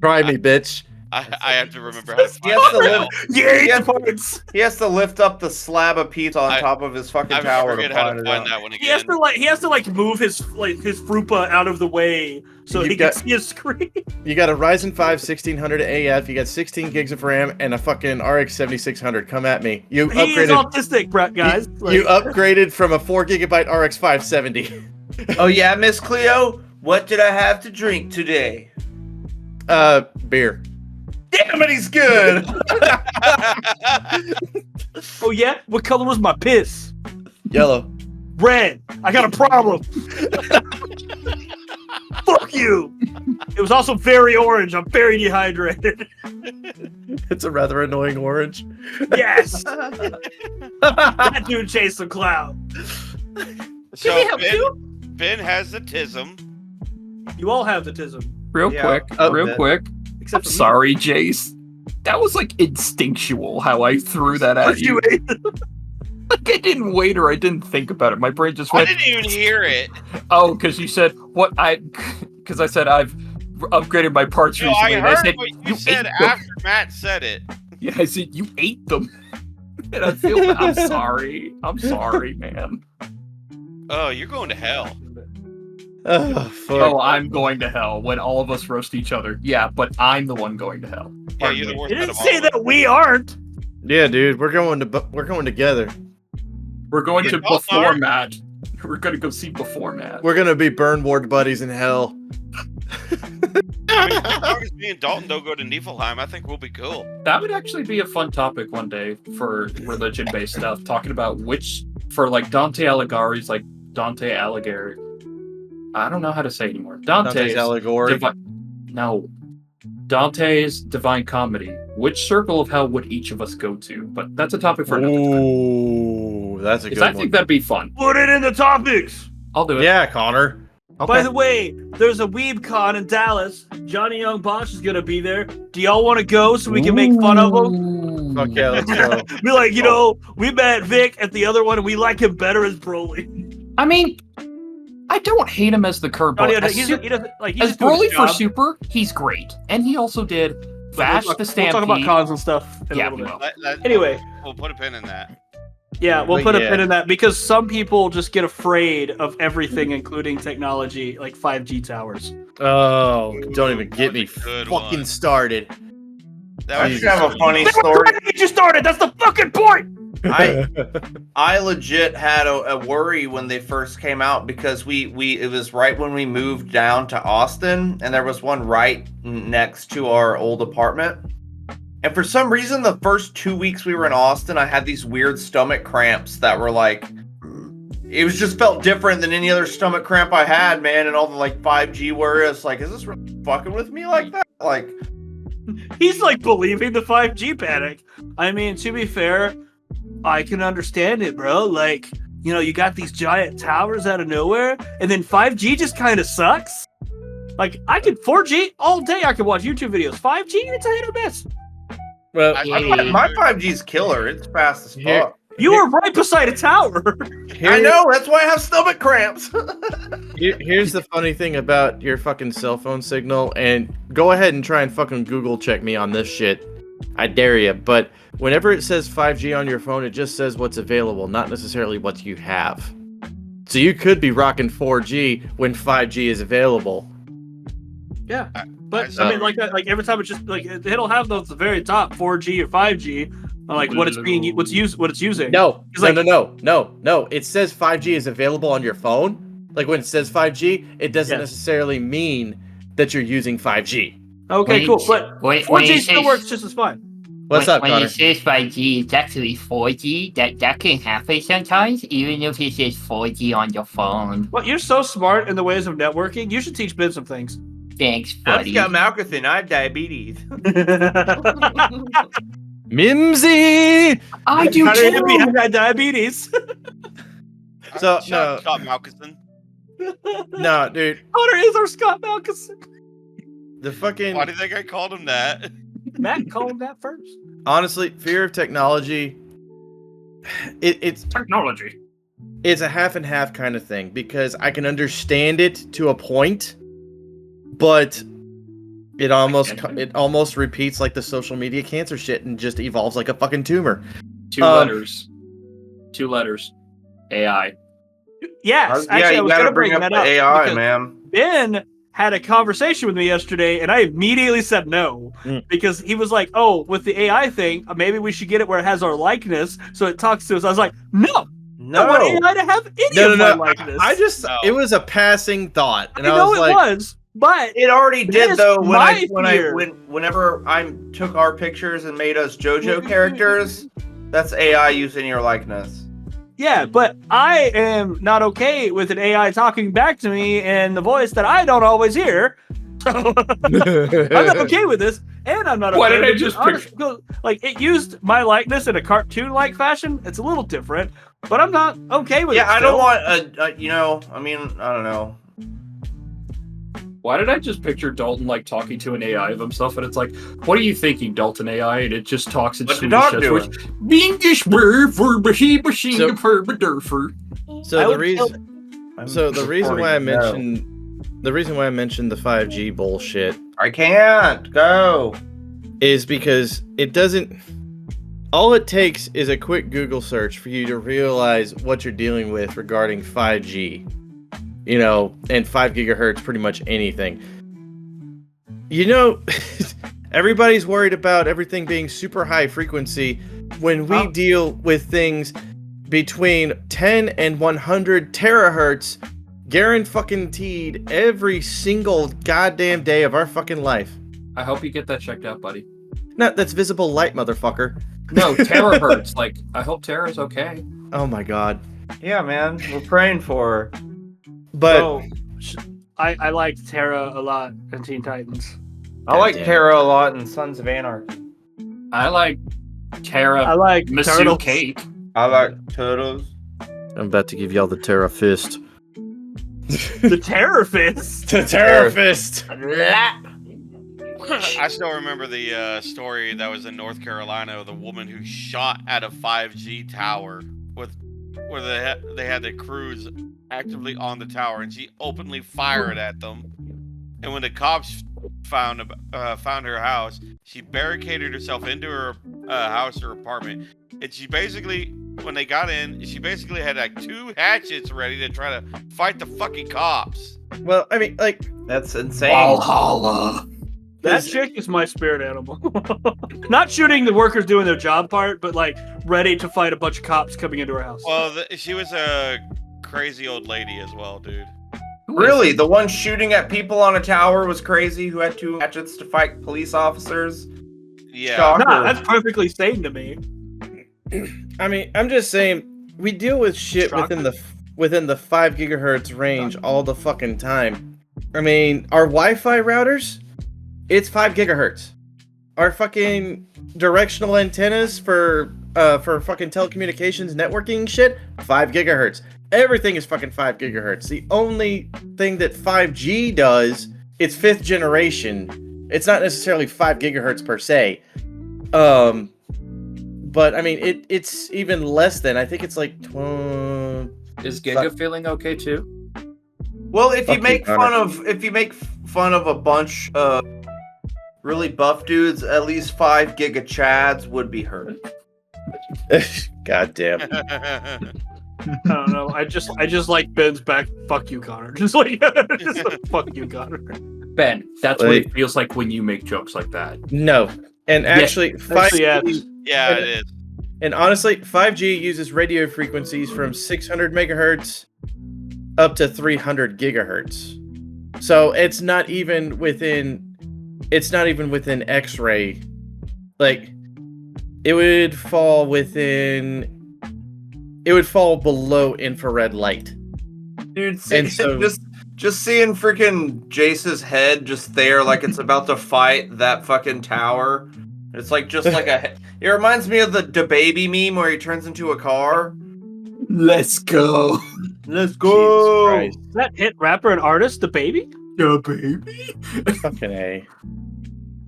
Try me, bitch. I have to remember how to He has find to it now. live. Yeah, He has, parts. he has to lift up the slab of pizza on I- top of his fucking I tower forget to how find to it find out. that one He has again. to move his frupa out of the way so You he got- can see his screen. You got a Ryzen 5 1600 AF, you got 16 gigs of RAM, and a fucking RX 7600. Come at me. You He is upgraded. autistic, guys. You upgraded from a 4GB RX 570. Oh yeah, Miss Cleo, what did I have to drink today? Beer. Damn it, he's good. Oh yeah, what color was my piss? Yellow. Red. I got a problem. Fuck you. It was also very orange. I'm very dehydrated. It's a rather annoying orange. Yes. That dude chased some clout. So Ben has the tism. You all have the tism. Real Yeah, quick. Except I'm for me. sorry, Jace. That was like instinctual how I threw that at you. Like I didn't wait or I didn't think about it. My brain just I went. didn't even hear it. Oh, because you said what I. Because I said I've upgraded my parts No, recently. I and I heard said what you you said ate them. after Matt said it. Yeah, I said you ate them. And I feel. I'm sorry. I'm sorry, man. Oh, you're going to hell. Oh, fuck. Oh, I'm going to hell when all of us roast each other. Yeah, but I'm the one going to hell. Yeah, Pardon you're the me. worst. You out didn't of all say of us. that we aren't. Yeah, dude, we're going together. We're going to You both before are. Matt. We're going to go see before Matt. We're gonna be burn ward buddies in hell. I mean, as long as me and Dalton don't go to Niflheim, I think we'll be cool. That would actually be a fun topic one day for religion-based stuff. Talking about which, for like Dante Alighieri's, like Dante Alighieri. I don't know how to say it anymore. Dante's allegory. No. Dante's Divine Comedy. Which circle of hell would each of us go to? But that's a topic for another time. Ooh, that's a good Because I one. think that'd be fun. Put it in the topics. I'll do it. Yeah, Connor. Okay. By the way, there's a Weeb Con in Dallas. Johnny Young Bosch is gonna be there. Do y'all want to go so we can make fun of him? Fuck yeah, let's go. Be like, we met Vic at the other one and we like him better as Broly. I mean, I don't hate him as the curb Johnny, as, he doesn't like he's as just doing Broly his for job. Super, he's great. And he also did Vash the We'll Stampede. talk about cons and stuff in Yeah, a we little will. bit. Anyway. We'll put a pin in that. Yeah, we'll But put a yeah. pin in that because some people just get afraid of everything, including technology, like 5G towers. Oh, don't even get me That was a good fucking one. started. That I was just have a funny story. Get you started. That's the fucking point. I legit had a worry when they first came out because it was right when we moved down to Austin and there was one right next to our old apartment. And for some reason, the first 2 weeks we were in Austin, I had these weird stomach cramps that were like, it was just felt different than any other stomach cramp I had, man. And all the like 5G worries, like, is this really fucking with me like that? Like, He's like believing the 5G panic. I mean, to be fair, I can understand it, bro. Like, you got these giant towers out of nowhere, and then 5G just kind of sucks. Like, 4G all day, I could watch YouTube videos. 5G, it's a hit or miss. Well, My 5G's killer. It's fast as Here- fuck. You were right beside a tower. I know. That's why I have stomach cramps. Here's the funny thing about your fucking cell phone signal, and go ahead and try and fucking Google check me on this shit. I dare you. But whenever it says 5G on your phone, it just says what's available, not necessarily what you have. So you could be rocking 4G when 5G is available. Yeah, but I mean, like every time it's just like it'll have those at the very top 4G or 5G, like what it's using. No, It's like- no. It says 5G is available on your phone. Like when it says 5G, it doesn't Yes. necessarily mean that you're using 5G. Okay, cool, but when 4G it still says- works just as fine. What's when, up, when Connor? it says 5G, it's actually 4G. That can happen sometimes, even if it says 4G on your phone. Well, you're so smart in the ways of networking. You should teach Ben some things. Thanks, I've buddy. got Malcathin. I have diabetes. Mimsy! I do Connor and me too. have got diabetes. So, Scott Malkinson. No, dude. Connor is our Scott Malkinson. The fucking... Why do you think I called him that? Matt called him that first. Honestly, fear of technology, it's Technology. a half and half kind of thing, because I can understand it to a point, but it almost repeats like the social media cancer shit and just evolves like a fucking tumor. Two letters. AI. Yes, Yeah, actually, I you was gotta going to bring up that the up AI, because man. Ben had a conversation with me yesterday, and I immediately said no because he was like, "Oh, with the AI thing, maybe we should get it where it has our likeness, so it talks to us." I was like, "No, I No. want AI to have any No, of no, my no. likeness." I just, No. it was a passing thought, and I I know was it like, was, but It already did is though my fear. whenever I took our pictures and made us JoJo characters. That's AI using your likeness. yeah, but I am not okay with an AI talking back to me in the voice that I don't always hear. So I'm not okay with this, and I'm not okay Why did I with just like it used my likeness in a cartoon-like fashion. It's a little different, but I'm not okay with it. Yeah, I still. don't want I mean, I don't know. Why did I just picture Dalton like talking to an AI of himself, and it's like, "What are you thinking, Dalton AI?" And it just talks in What's the Swedish. dog doing? Being this word for machine So- for durfer. so I the would reason, I'm so the reason why I recording, no. mentioned the 5G bullshit I can't go. is because it doesn't. All it takes is a quick Google search for you to realize what you're dealing with regarding 5G. You know, and 5 gigahertz, pretty much anything. You know, everybody's worried about everything being super high frequency when we deal with things between 10 and 100 terahertz guaranteed every single goddamn day of our fucking life. I hope you get that checked out, buddy. No, that's visible light, motherfucker. No, terahertz. Like, I hope Tara's okay. Oh my god. Yeah, man, we're praying for her. But So, I liked Terra a lot in Teen Titans. I like damn. Terra a lot in Sons of Anarchy. I like Tara. I like Masu Turtles. Cake. I like Turtles. I'm about to give y'all the Terra Fist. The Terror Fist. The Terra Fist! I still remember the story that was in North Carolina of the woman who shot at a 5G tower where they had the crews actively on the tower, and she openly fired at them. And when the cops found her house, she barricaded herself into her house or apartment. And she basically, when they got in, she basically had like 2 hatchets ready to try to fight the fucking cops. Well, I mean, like, That's insane. Valhalla. That chick is my spirit animal. Not shooting the workers doing their job part, but like ready to fight a bunch of cops coming into her house. Well, she was a crazy old lady as well, dude. Really? The one shooting at people on a tower was crazy who had 2 hatchets to fight police officers? Yeah. Shocker. Nah, that's perfectly sane to me. I mean, I'm just saying, we deal with shit Shocker. within the 5 gigahertz range all the fucking time. I mean, our Wi-Fi routers, it's 5 gigahertz. Our fucking directional antennas for for fucking telecommunications networking shit, 5 gigahertz. Everything is fucking 5 gigahertz. The only thing that 5G does, it's 5th generation. It's not necessarily 5 gigahertz per se. But I mean, it's even less than. I think it's like. Is Giga feeling okay too? Well, if you Fuck make you, fun Connor. of fun of a bunch of really buff dudes, at least 5 giga chads would be hurt. God damn. I don't know. I just like Ben's back. Fuck you, Connor. Just like fuck you, Connor. Ben, that's what it feels like when you make jokes like that. No. And actually, 5G, Yeah, it is. and honestly, 5G uses radio frequencies from 600 megahertz up to 300 gigahertz. So it's not even within X-ray. Like, it would fall below infrared light. Dude, And so- just seeing freaking Jace's head just there like it's about to fight that fucking tower. It's like just like it reminds me of the baby meme where he turns into a car. Let's go. Let's Jesus go. Christ. Is that hit rapper and artist, the baby? Yeah, baby. Fucking A.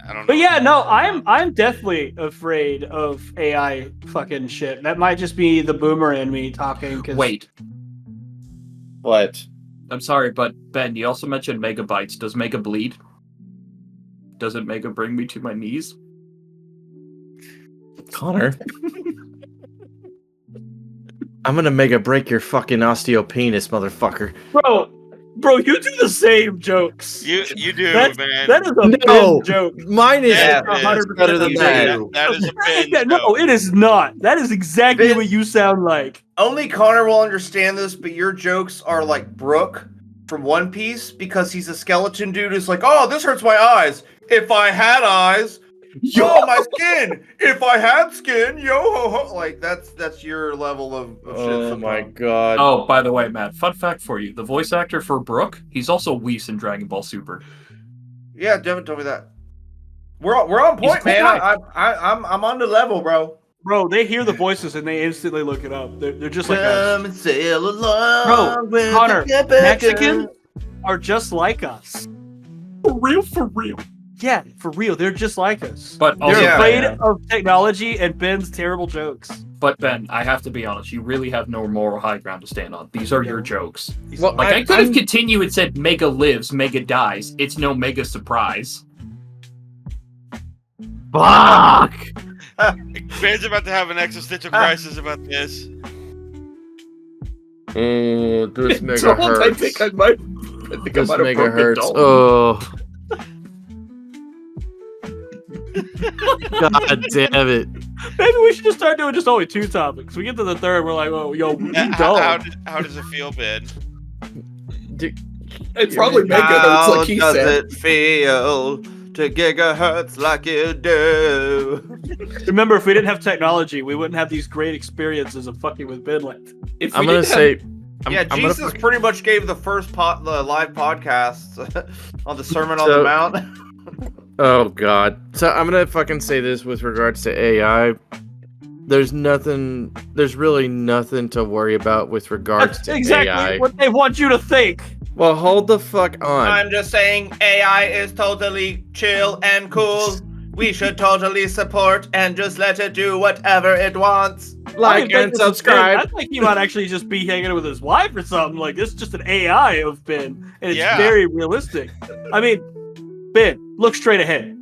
I don't know. But yeah, no, I'm definitely afraid of AI fucking shit. That might just be the boomer in me talking. Cause Wait, What? I'm sorry, but Ben, you also mentioned megabytes. Does mega bleed? Doesn't mega bring me to my knees? Connor? I'm gonna mega break your fucking osteopenis, motherfucker. bro, you do the same jokes. You do, That's- man. That is a No. Ben joke. Mine is Yeah, it is. 100% better than You that. do. That is a Ben Yeah, no, joke. it is not. That is exactly Ben- what you sound like. Only Connor will understand this, but your jokes are like Brooke from One Piece because he's a skeleton dude who's like, oh, this hurts my eyes. If I had eyes, yo, my skin. If I had skin, yo ho ho. Like that's your level of shit. Oh my sometimes. god. Oh, by the way, Matt, fun fact for you. The voice actor for Brooke, he's also Whis in Dragon Ball Super. Yeah, Devin told me that. We're on He's a point, cool man. guy. I'm on the level, bro. Bro, they hear the voices and they instantly look it up. They're just like us. Come and sail along with Connor, the Quebecer. Mexican are just like us. For real, for real. Yeah, for real, they're just like us. But They're also, Yeah. afraid yeah. of technology and Ben's terrible jokes. but Ben, I have to be honest, you really have no moral high ground to stand on. These are your jokes. Well, Like, I could have I'm- continued and said Mega lives, Mega dies. It's no Mega surprise. Fuck! Ben's about to have an existential crisis about this. Oh, this mega Don't, I hurts. think I might. I think This I might have mega broken hurts. Dalton. Oh. God damn it. Maybe we should just start doing just only 2 topics. We get to the third, we're like, oh, yo, you How does it feel, Ben? Dude, It's probably Mega hurts, How like he does said. it feel to gigahertz like you do? Remember, if we didn't have technology, we wouldn't have these great experiences of fucking with Ben like If I'm we gonna didn't say. Yeah, I'm gonna Jesus pretty much gave the first the live podcast on the Sermon on So- the Mount. Oh god. So I'm gonna fucking say this with regards to AI. There's really nothing to worry about with regards That's to exactly AI. what they want you to think. Well, hold the fuck on. I'm just saying AI is totally chill and cool. We should totally support and just let it do whatever it wants. I Like think and this is Ben. subscribe. I think he might actually just be hanging with his wife or something. Like, this is just an AI of Ben, and it's Yeah. very realistic. I mean, Ben, look straight ahead.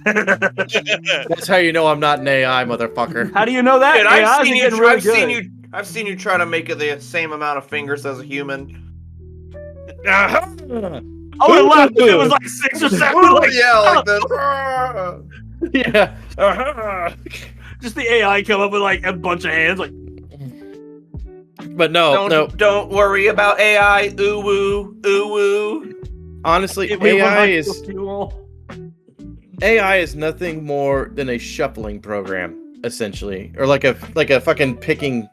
That's how you know I'm not an AI, motherfucker. How do you know that? Dude, AI's I've seen you. getting really I've seen good. you. I've seen you try to make it the same amount of fingers as a human. Oh, it left. It was like 6 or 7. Like, Yeah, like that. Yeah. just the AI come up with like a bunch of hands. Like, But no, Don't worry about AI. Ooh woo, ooh woo. honestly, we want AI to is fuel. AI is nothing more than a shuffling program, essentially, or like a fucking picking.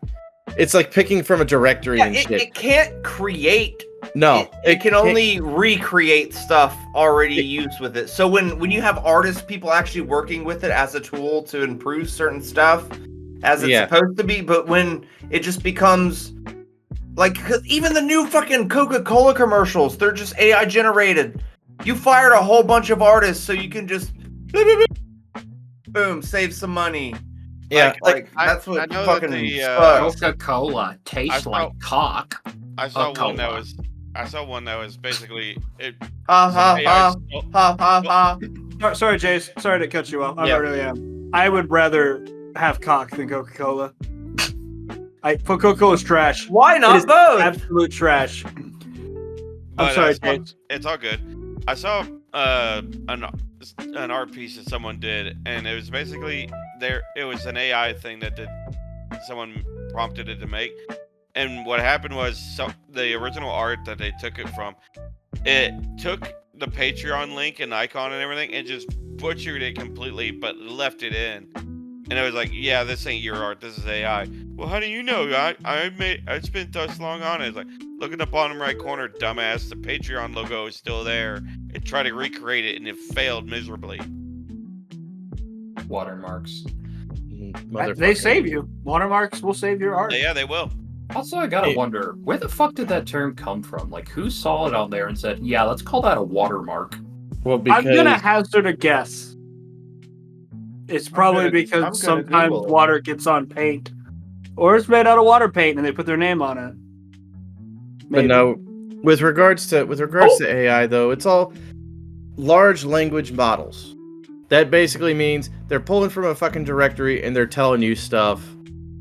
It's like picking from a directory Yeah, and it shit. can't create No, It can can't- only recreate stuff already used with it. So when you have artists, people actually working with it as a tool to improve certain stuff, as it's Yeah. supposed to be, but when it just becomes like 'cause even the new fucking Coca-Cola commercials, they're just AI generated. You fired a whole bunch of artists so you can just boom, save some money. Yeah, Like I- that's I what know that fucking the, sucks. Coca-Cola tastes I like cock. I saw Cola. one that was. I saw one that was basically it. Ha ha some AI ha stole- ha ha ha. Sorry, Jace. Sorry to cut you off. I Yeah. really am. I would rather have cock than Coca-Cola. Coca-Cola's trash. Why It not is both? absolute trash. but, sorry, it's all good. I saw an art piece that someone did, and it was basically there. It was an AI thing that someone prompted it to make, and what happened was the original art that they took it from, it took the Patreon link and icon and everything, and just butchered it completely, but left it in. And it was like, yeah, this ain't your art. This is AI. Well, how do you know? I spent this long on it. It's like, look in the bottom right corner, dumbass. The Patreon logo is still there. It tried to recreate it, and it failed miserably. Watermarks. They motherfucker. save you. Watermarks will save your art. Yeah, they will. Also, I gotta wonder, where the fuck did that term come from? Like, who saw it on there and said, yeah, let's call that a watermark? Well, because I'm gonna hazard a guess. It's probably I'm because gonna sometimes Google it. water gets on paint, or it's made out of water paint and they put their name on it. But Maybe. no, with regards to AI though, it's all large language models. That basically means they're pulling from a fucking directory and they're telling you stuff.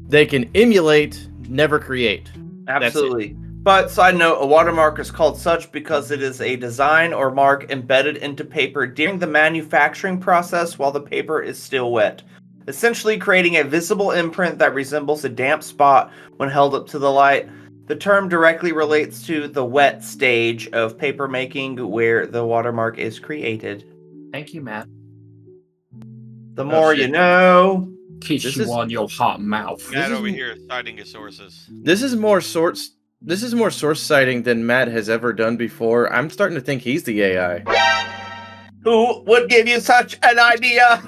They can emulate, never create. Absolutely. But side note, a watermark is called such because it is a design or mark embedded into paper during the manufacturing process while the paper is still wet, essentially creating a visible imprint that resembles a damp spot when held up to the light. The term directly relates to the wet stage of paper making where the watermark is created. Thank you, Matt. The more you shit. know. Kiss This you is- on your hot mouth. Matt is- over here citing his sources. This is more source citing than Matt has ever done before. I'm starting to think he's the AI. Who would give you such an idea?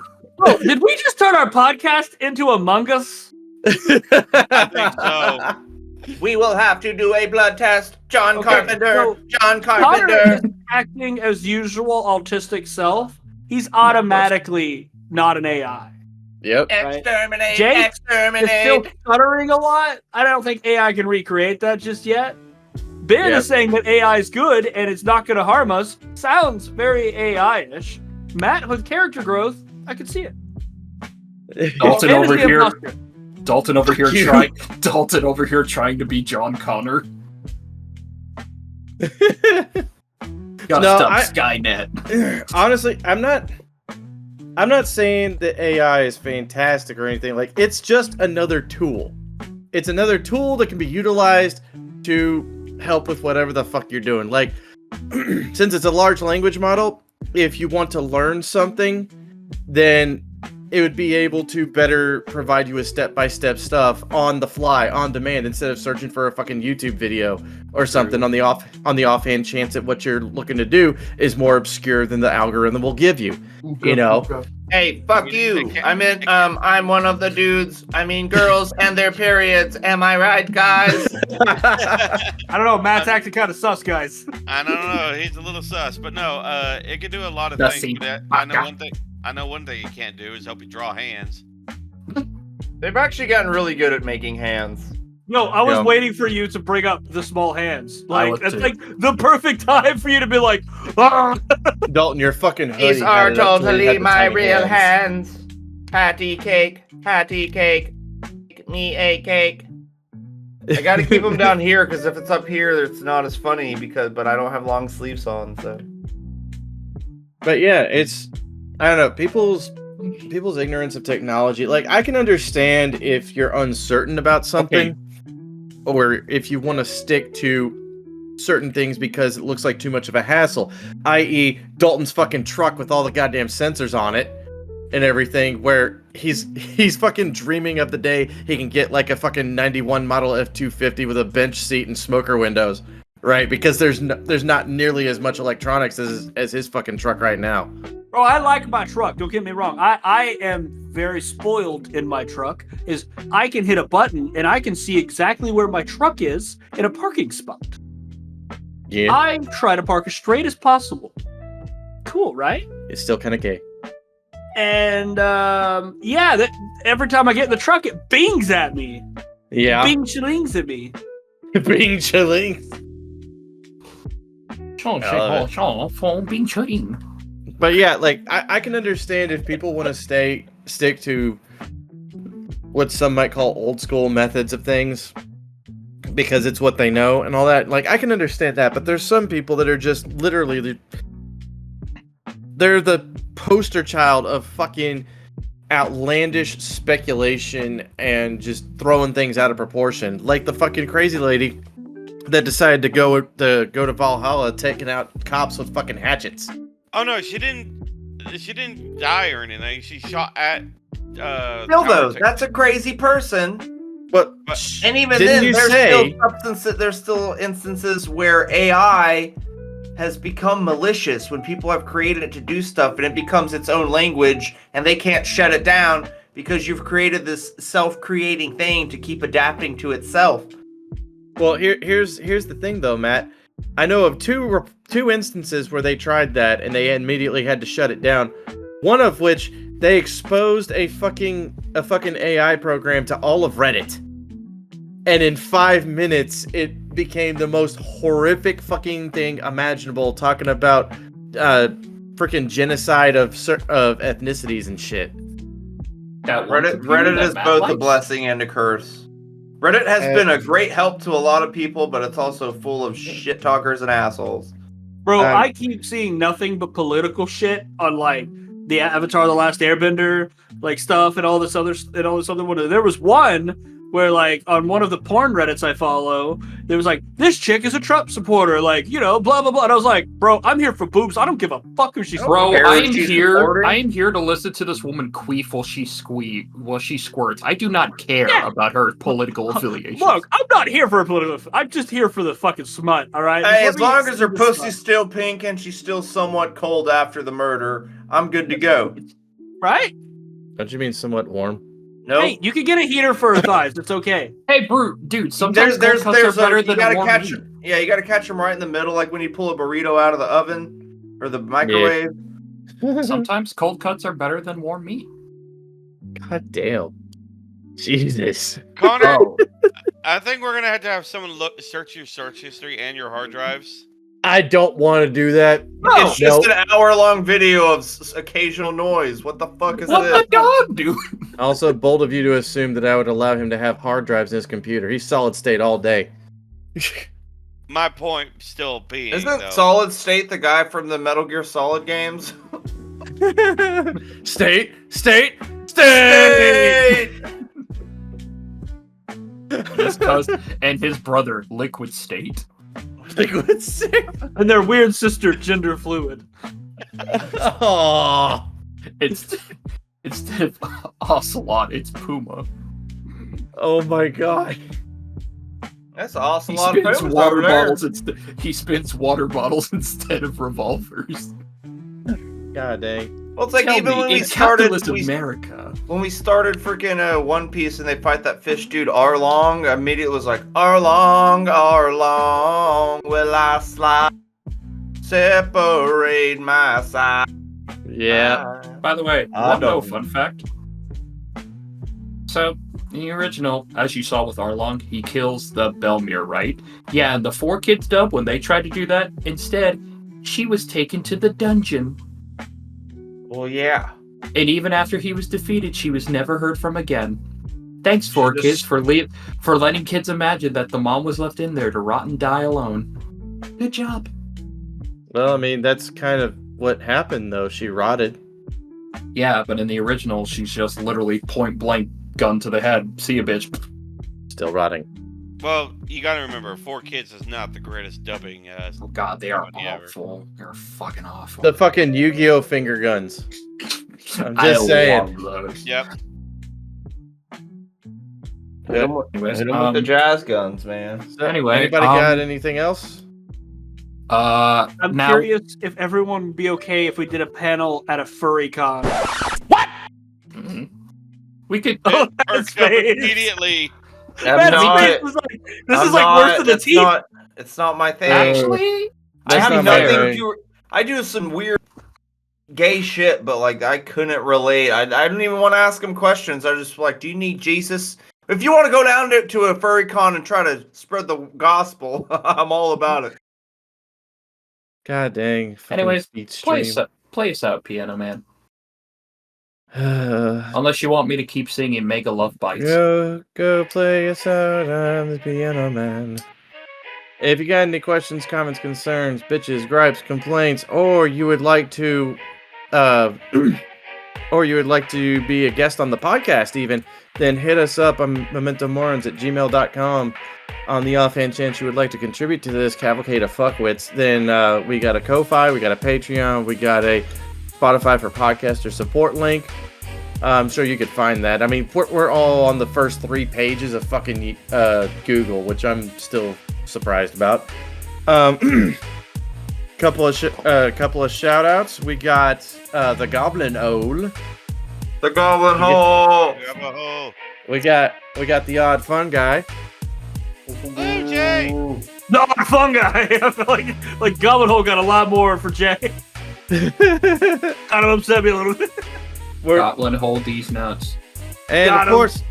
Oh, did we just turn our podcast into Among Us? I think so. We will have to do a blood test. John Okay, Carpenter. so John Connor Carpenter. is acting as usual autistic self. He's automatically not an AI. Yep. Exterminate. Jake is Exterminate. still stuttering a lot. I don't think AI can recreate that just yet. Ben Yeah. is saying that AI is good and it's not going to harm us. Sounds very AI-ish. Matt with character growth, I can see it. Dalton Ben is over the here. imposter. Dalton over here You- trying. Dalton over here trying to be John Connor. Gotta No, stop I- Skynet. Honestly, I'm not saying that AI is fantastic or anything. Like, it's just another tool. It's another tool that can be utilized to help with whatever the fuck you're doing. Like, since it's a large language model, if you want to learn something, then it would be able to better provide you with step-by-step stuff on the fly, on demand, instead of searching for a fucking YouTube video or something on the offhand chance that what you're looking to do is more obscure than the algorithm will give you. You know? Hey, fuck you. I'm one of the dudes. I mean, girls and their periods. Am I right, guys? I don't know. Matt's acting kind of sus, guys. I don't know. He's a little sus, but no. It can do a lot of Sussy things. But I know one thing. I know one thing it can't do is help you draw hands. They've actually gotten really good at making hands. No, I was Yeah. waiting for you to bring up the small hands. I Like, was it's too. like the perfect time for you to be like, ah! Dalton, your fucking hoodie These are had it up till you totally had the my tiny real hands. hands. Patty cake. Make me a cake. I gotta keep them down here because if it's up here, it's not as funny. But I don't have long sleeves on, so. But yeah, I don't know, people's ignorance of technology. Like, I can understand if you're uncertain about something, or if you want to stick to certain things because it looks like too much of a hassle. I.e., Dalton's fucking truck with all the goddamn sensors on it and everything, where he's fucking dreaming of the day he can get like a fucking 91 model F-250 with a bench seat and smoker windows. Right, because there's not nearly as much electronics as his fucking truck right now. Bro, I like my truck. Don't get me wrong. I am very spoiled in my truck. Is I can hit a button and I can see exactly where my truck is in a parking spot. Yeah, I try to park as straight as possible. Cool, right? it's still kind of gay. And every time I get in the truck, it bings at me. Yeah, Bing shillings at me. being chilling. But yeah, like I can understand if people want to stick to what some might call old school methods of things because it's what they know and all that. Like I can understand that, but there's some people that are just literally they're the poster child of fucking outlandish speculation and just throwing things out of proportion. Like the fucking crazy lady that decided to go to Valhalla taking out cops with fucking hatchets. Oh no, she didn't die or anything. She shot at. Still though, that's a crazy person. But And even didn't then, you there's say- there's still instances where AI has become malicious when people have created it to do stuff and it becomes its own language and they can't shut it down because you've created this self-creating thing to keep adapting to itself. Well, here's the thing though, Matt. I know of two instances where they tried that and they immediately had to shut it down. One of which they exposed a fucking AI program to all of Reddit. And in 5 minutes, it became the most horrific fucking thing imaginable, talking about freaking genocide of ethnicities and shit. Reddit is both a blessing and a curse. Reddit has been a great help to a lot of people, but it's also full of shit talkers and assholes. Bro, I keep seeing nothing but political shit on like the Avatar: The Last Airbender, like stuff and all this other one. There was one where like on one of the porn Reddits I follow, there was like, this chick is a Trump supporter, like, you know, blah blah blah. And I was like, bro, I'm here for boobs. I don't give a fuck who she's Bro, care I if am she's here. supporting. I am here to listen to this woman queef while she squirts. I do not care about her political affiliations. Look, I'm not here for a political. I'm just here for the fucking smut. All right. Hey, Just as let me long as see her the pussy's smut. still pink and she's still somewhat cold after the murder, I'm good to go. Right? Don't you mean somewhat warm? Nope. Hey, you can get a heater for her thighs. It's okay. Hey, Brute, dude, sometimes there's cold cuts are better you than gotta warm catch meat. yeah, you gotta catch them right in the middle, like when you pull a burrito out of the oven or the microwave. Sometimes cold cuts are better than warm meat. God damn. Jesus. Connor, Oh, I think we're gonna have to have someone search your search history and your hard drives. I don't want to do that. It's just Nope. an hour-long video of occasional noise. What the fuck is what this? the dog, dude? Also, bold of you to assume that I would allow him to have hard drives in his computer. He's solid state all day. My point still being, Isn't though, Solid State the guy from the Metal Gear Solid games? State. Hey! His cousin and his brother, Liquid State. Liquid State. And their weird sister, gender fluid. Oh. Instead of Ocelot, it's Puma. Oh my god. That's awesome. He Lot of spins famous water over there. bottles he spins water bottles instead of revolvers. God dang. Well, it's like Tell even me, when we in started, capitalist America. when we started freaking One Piece and they fight that fish dude Arlong, I immediately was like, Arlong, will I slide? Separate my side. Yeah. By the way, I one don't fun fact. So, in the original, as you saw with Arlong, he kills the Belmere, right? Yeah, and the 4 Kids dub, when they tried to do that, instead, she was taken to the dungeon. Well, yeah. And even after he was defeated, she was never heard from again. Thanks, 4 Kids, for letting kids imagine that the mom was left in there to rot and die alone. Good job. Well, I mean, that's kind of what happened, though. She rotted. Yeah, but in the original, she's just literally point blank gun to the head. See ya, bitch. Still rotting. well, you gotta remember, 4 Kids is not the greatest dubbing. Oh god, they are company ever. awful. They're fucking awful. The fucking Yu-Gi-Oh finger guns. I'm I just saying. love those. Yep. Anyways, Hit 'em with the jazz guns, man. So, Anyway, anybody got anything else? I'm now, curious if everyone would be okay if we did a panel at a furry con. Mhm. We could. Oh, It that's perked up face. immediately. I'm Matt's not. face was like, this I'm is like not, worse than the that's teeth. Not, it's not my thing. Actually, I That's have not my nothing thing. to. I do some weird gay shit, but like I couldn't relate. I didn't even want to ask him questions. I just like, do you need Jesus? If you want to go down to a furry con and try to spread the gospel, I'm all about it. God dang. fucking anyways, feet play stream. us out, Piano Man. Unless you want me to keep singing Mega Love Bites. Go play us out. I'm the piano man. If you got any questions, comments, concerns, bitches, gripes, complaints, or you would like to be a guest on the podcast even, then hit us up on mementomorons@gmail.com. On the offhand chance you would like to contribute to this cavalcade of fuckwits, then we got a Ko-Fi, we got a Patreon, we got a Spotify for podcaster support link. I'm sure you could find that. I mean, we're all on the first 3 pages of fucking Google, which I'm still surprised about. Couple of shout outs. We got the Goblin Owl. The Goblin Hole. Oh, We got the Odd Fun Guy. hey, Jay. No, fun guy. I feel like Goblin Hole got a lot more for Jay. Kind of upset me a little bit. Goblin hold these nuts. And Got of him. course,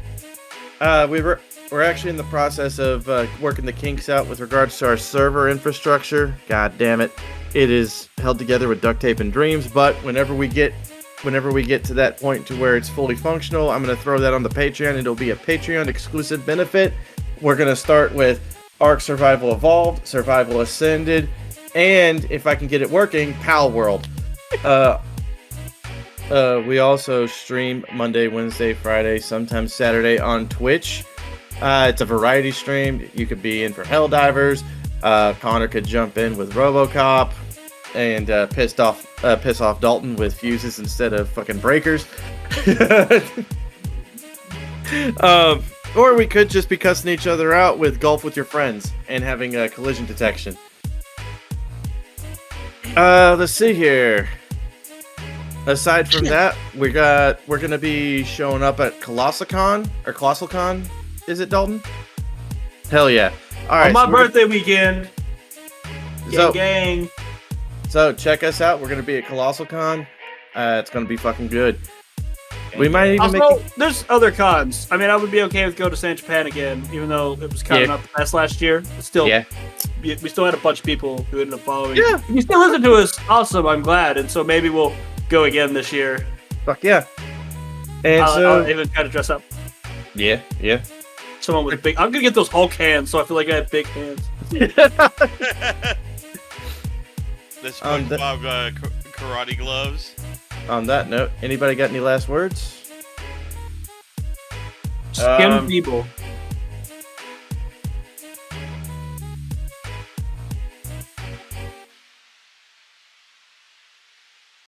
we're actually in the process of working the kinks out with regards to our server infrastructure. God damn it, it is held together with duct tape and dreams. But whenever we get to that point to where it's fully functional, I'm gonna throw that on the Patreon. It'll be a Patreon exclusive benefit. We're gonna start with Ark Survival Evolved, Survival Ascended, and if I can get it working, Pal World. We also stream Monday, Wednesday, Friday, sometimes Saturday on Twitch. It's a variety stream. You could be in for Helldivers. Connor could jump in with RoboCop and piss off Dalton with fuses instead of fucking breakers. Or we could just be cussing each other out with Golf with Your Friends and having collision detection. Let's see here. Aside from that, we're gonna be showing up at ColossalCon or ColossalCon. Is it, Dalton? Hell yeah! All right. On my so we're- birthday weekend. So- Gang. So check us out. We're gonna be at ColossalCon. It's gonna be fucking good. We might even make. Also, there's other cons. I mean, I would be okay with going to San Japan again, even though it was kind of Yeah. not the best last year. But still, Yeah. we still had a bunch of people who ended up following. Yeah. If you still listen to us, awesome. I'm glad, and so maybe we'll go again this year. Fuck yeah. And I'll even kind of dress up. yeah. Someone with big. I'm gonna get those Hulk hands, so I feel like I have big hands. The SpongeBob karate gloves. On that note, anybody got any last words? Skim people.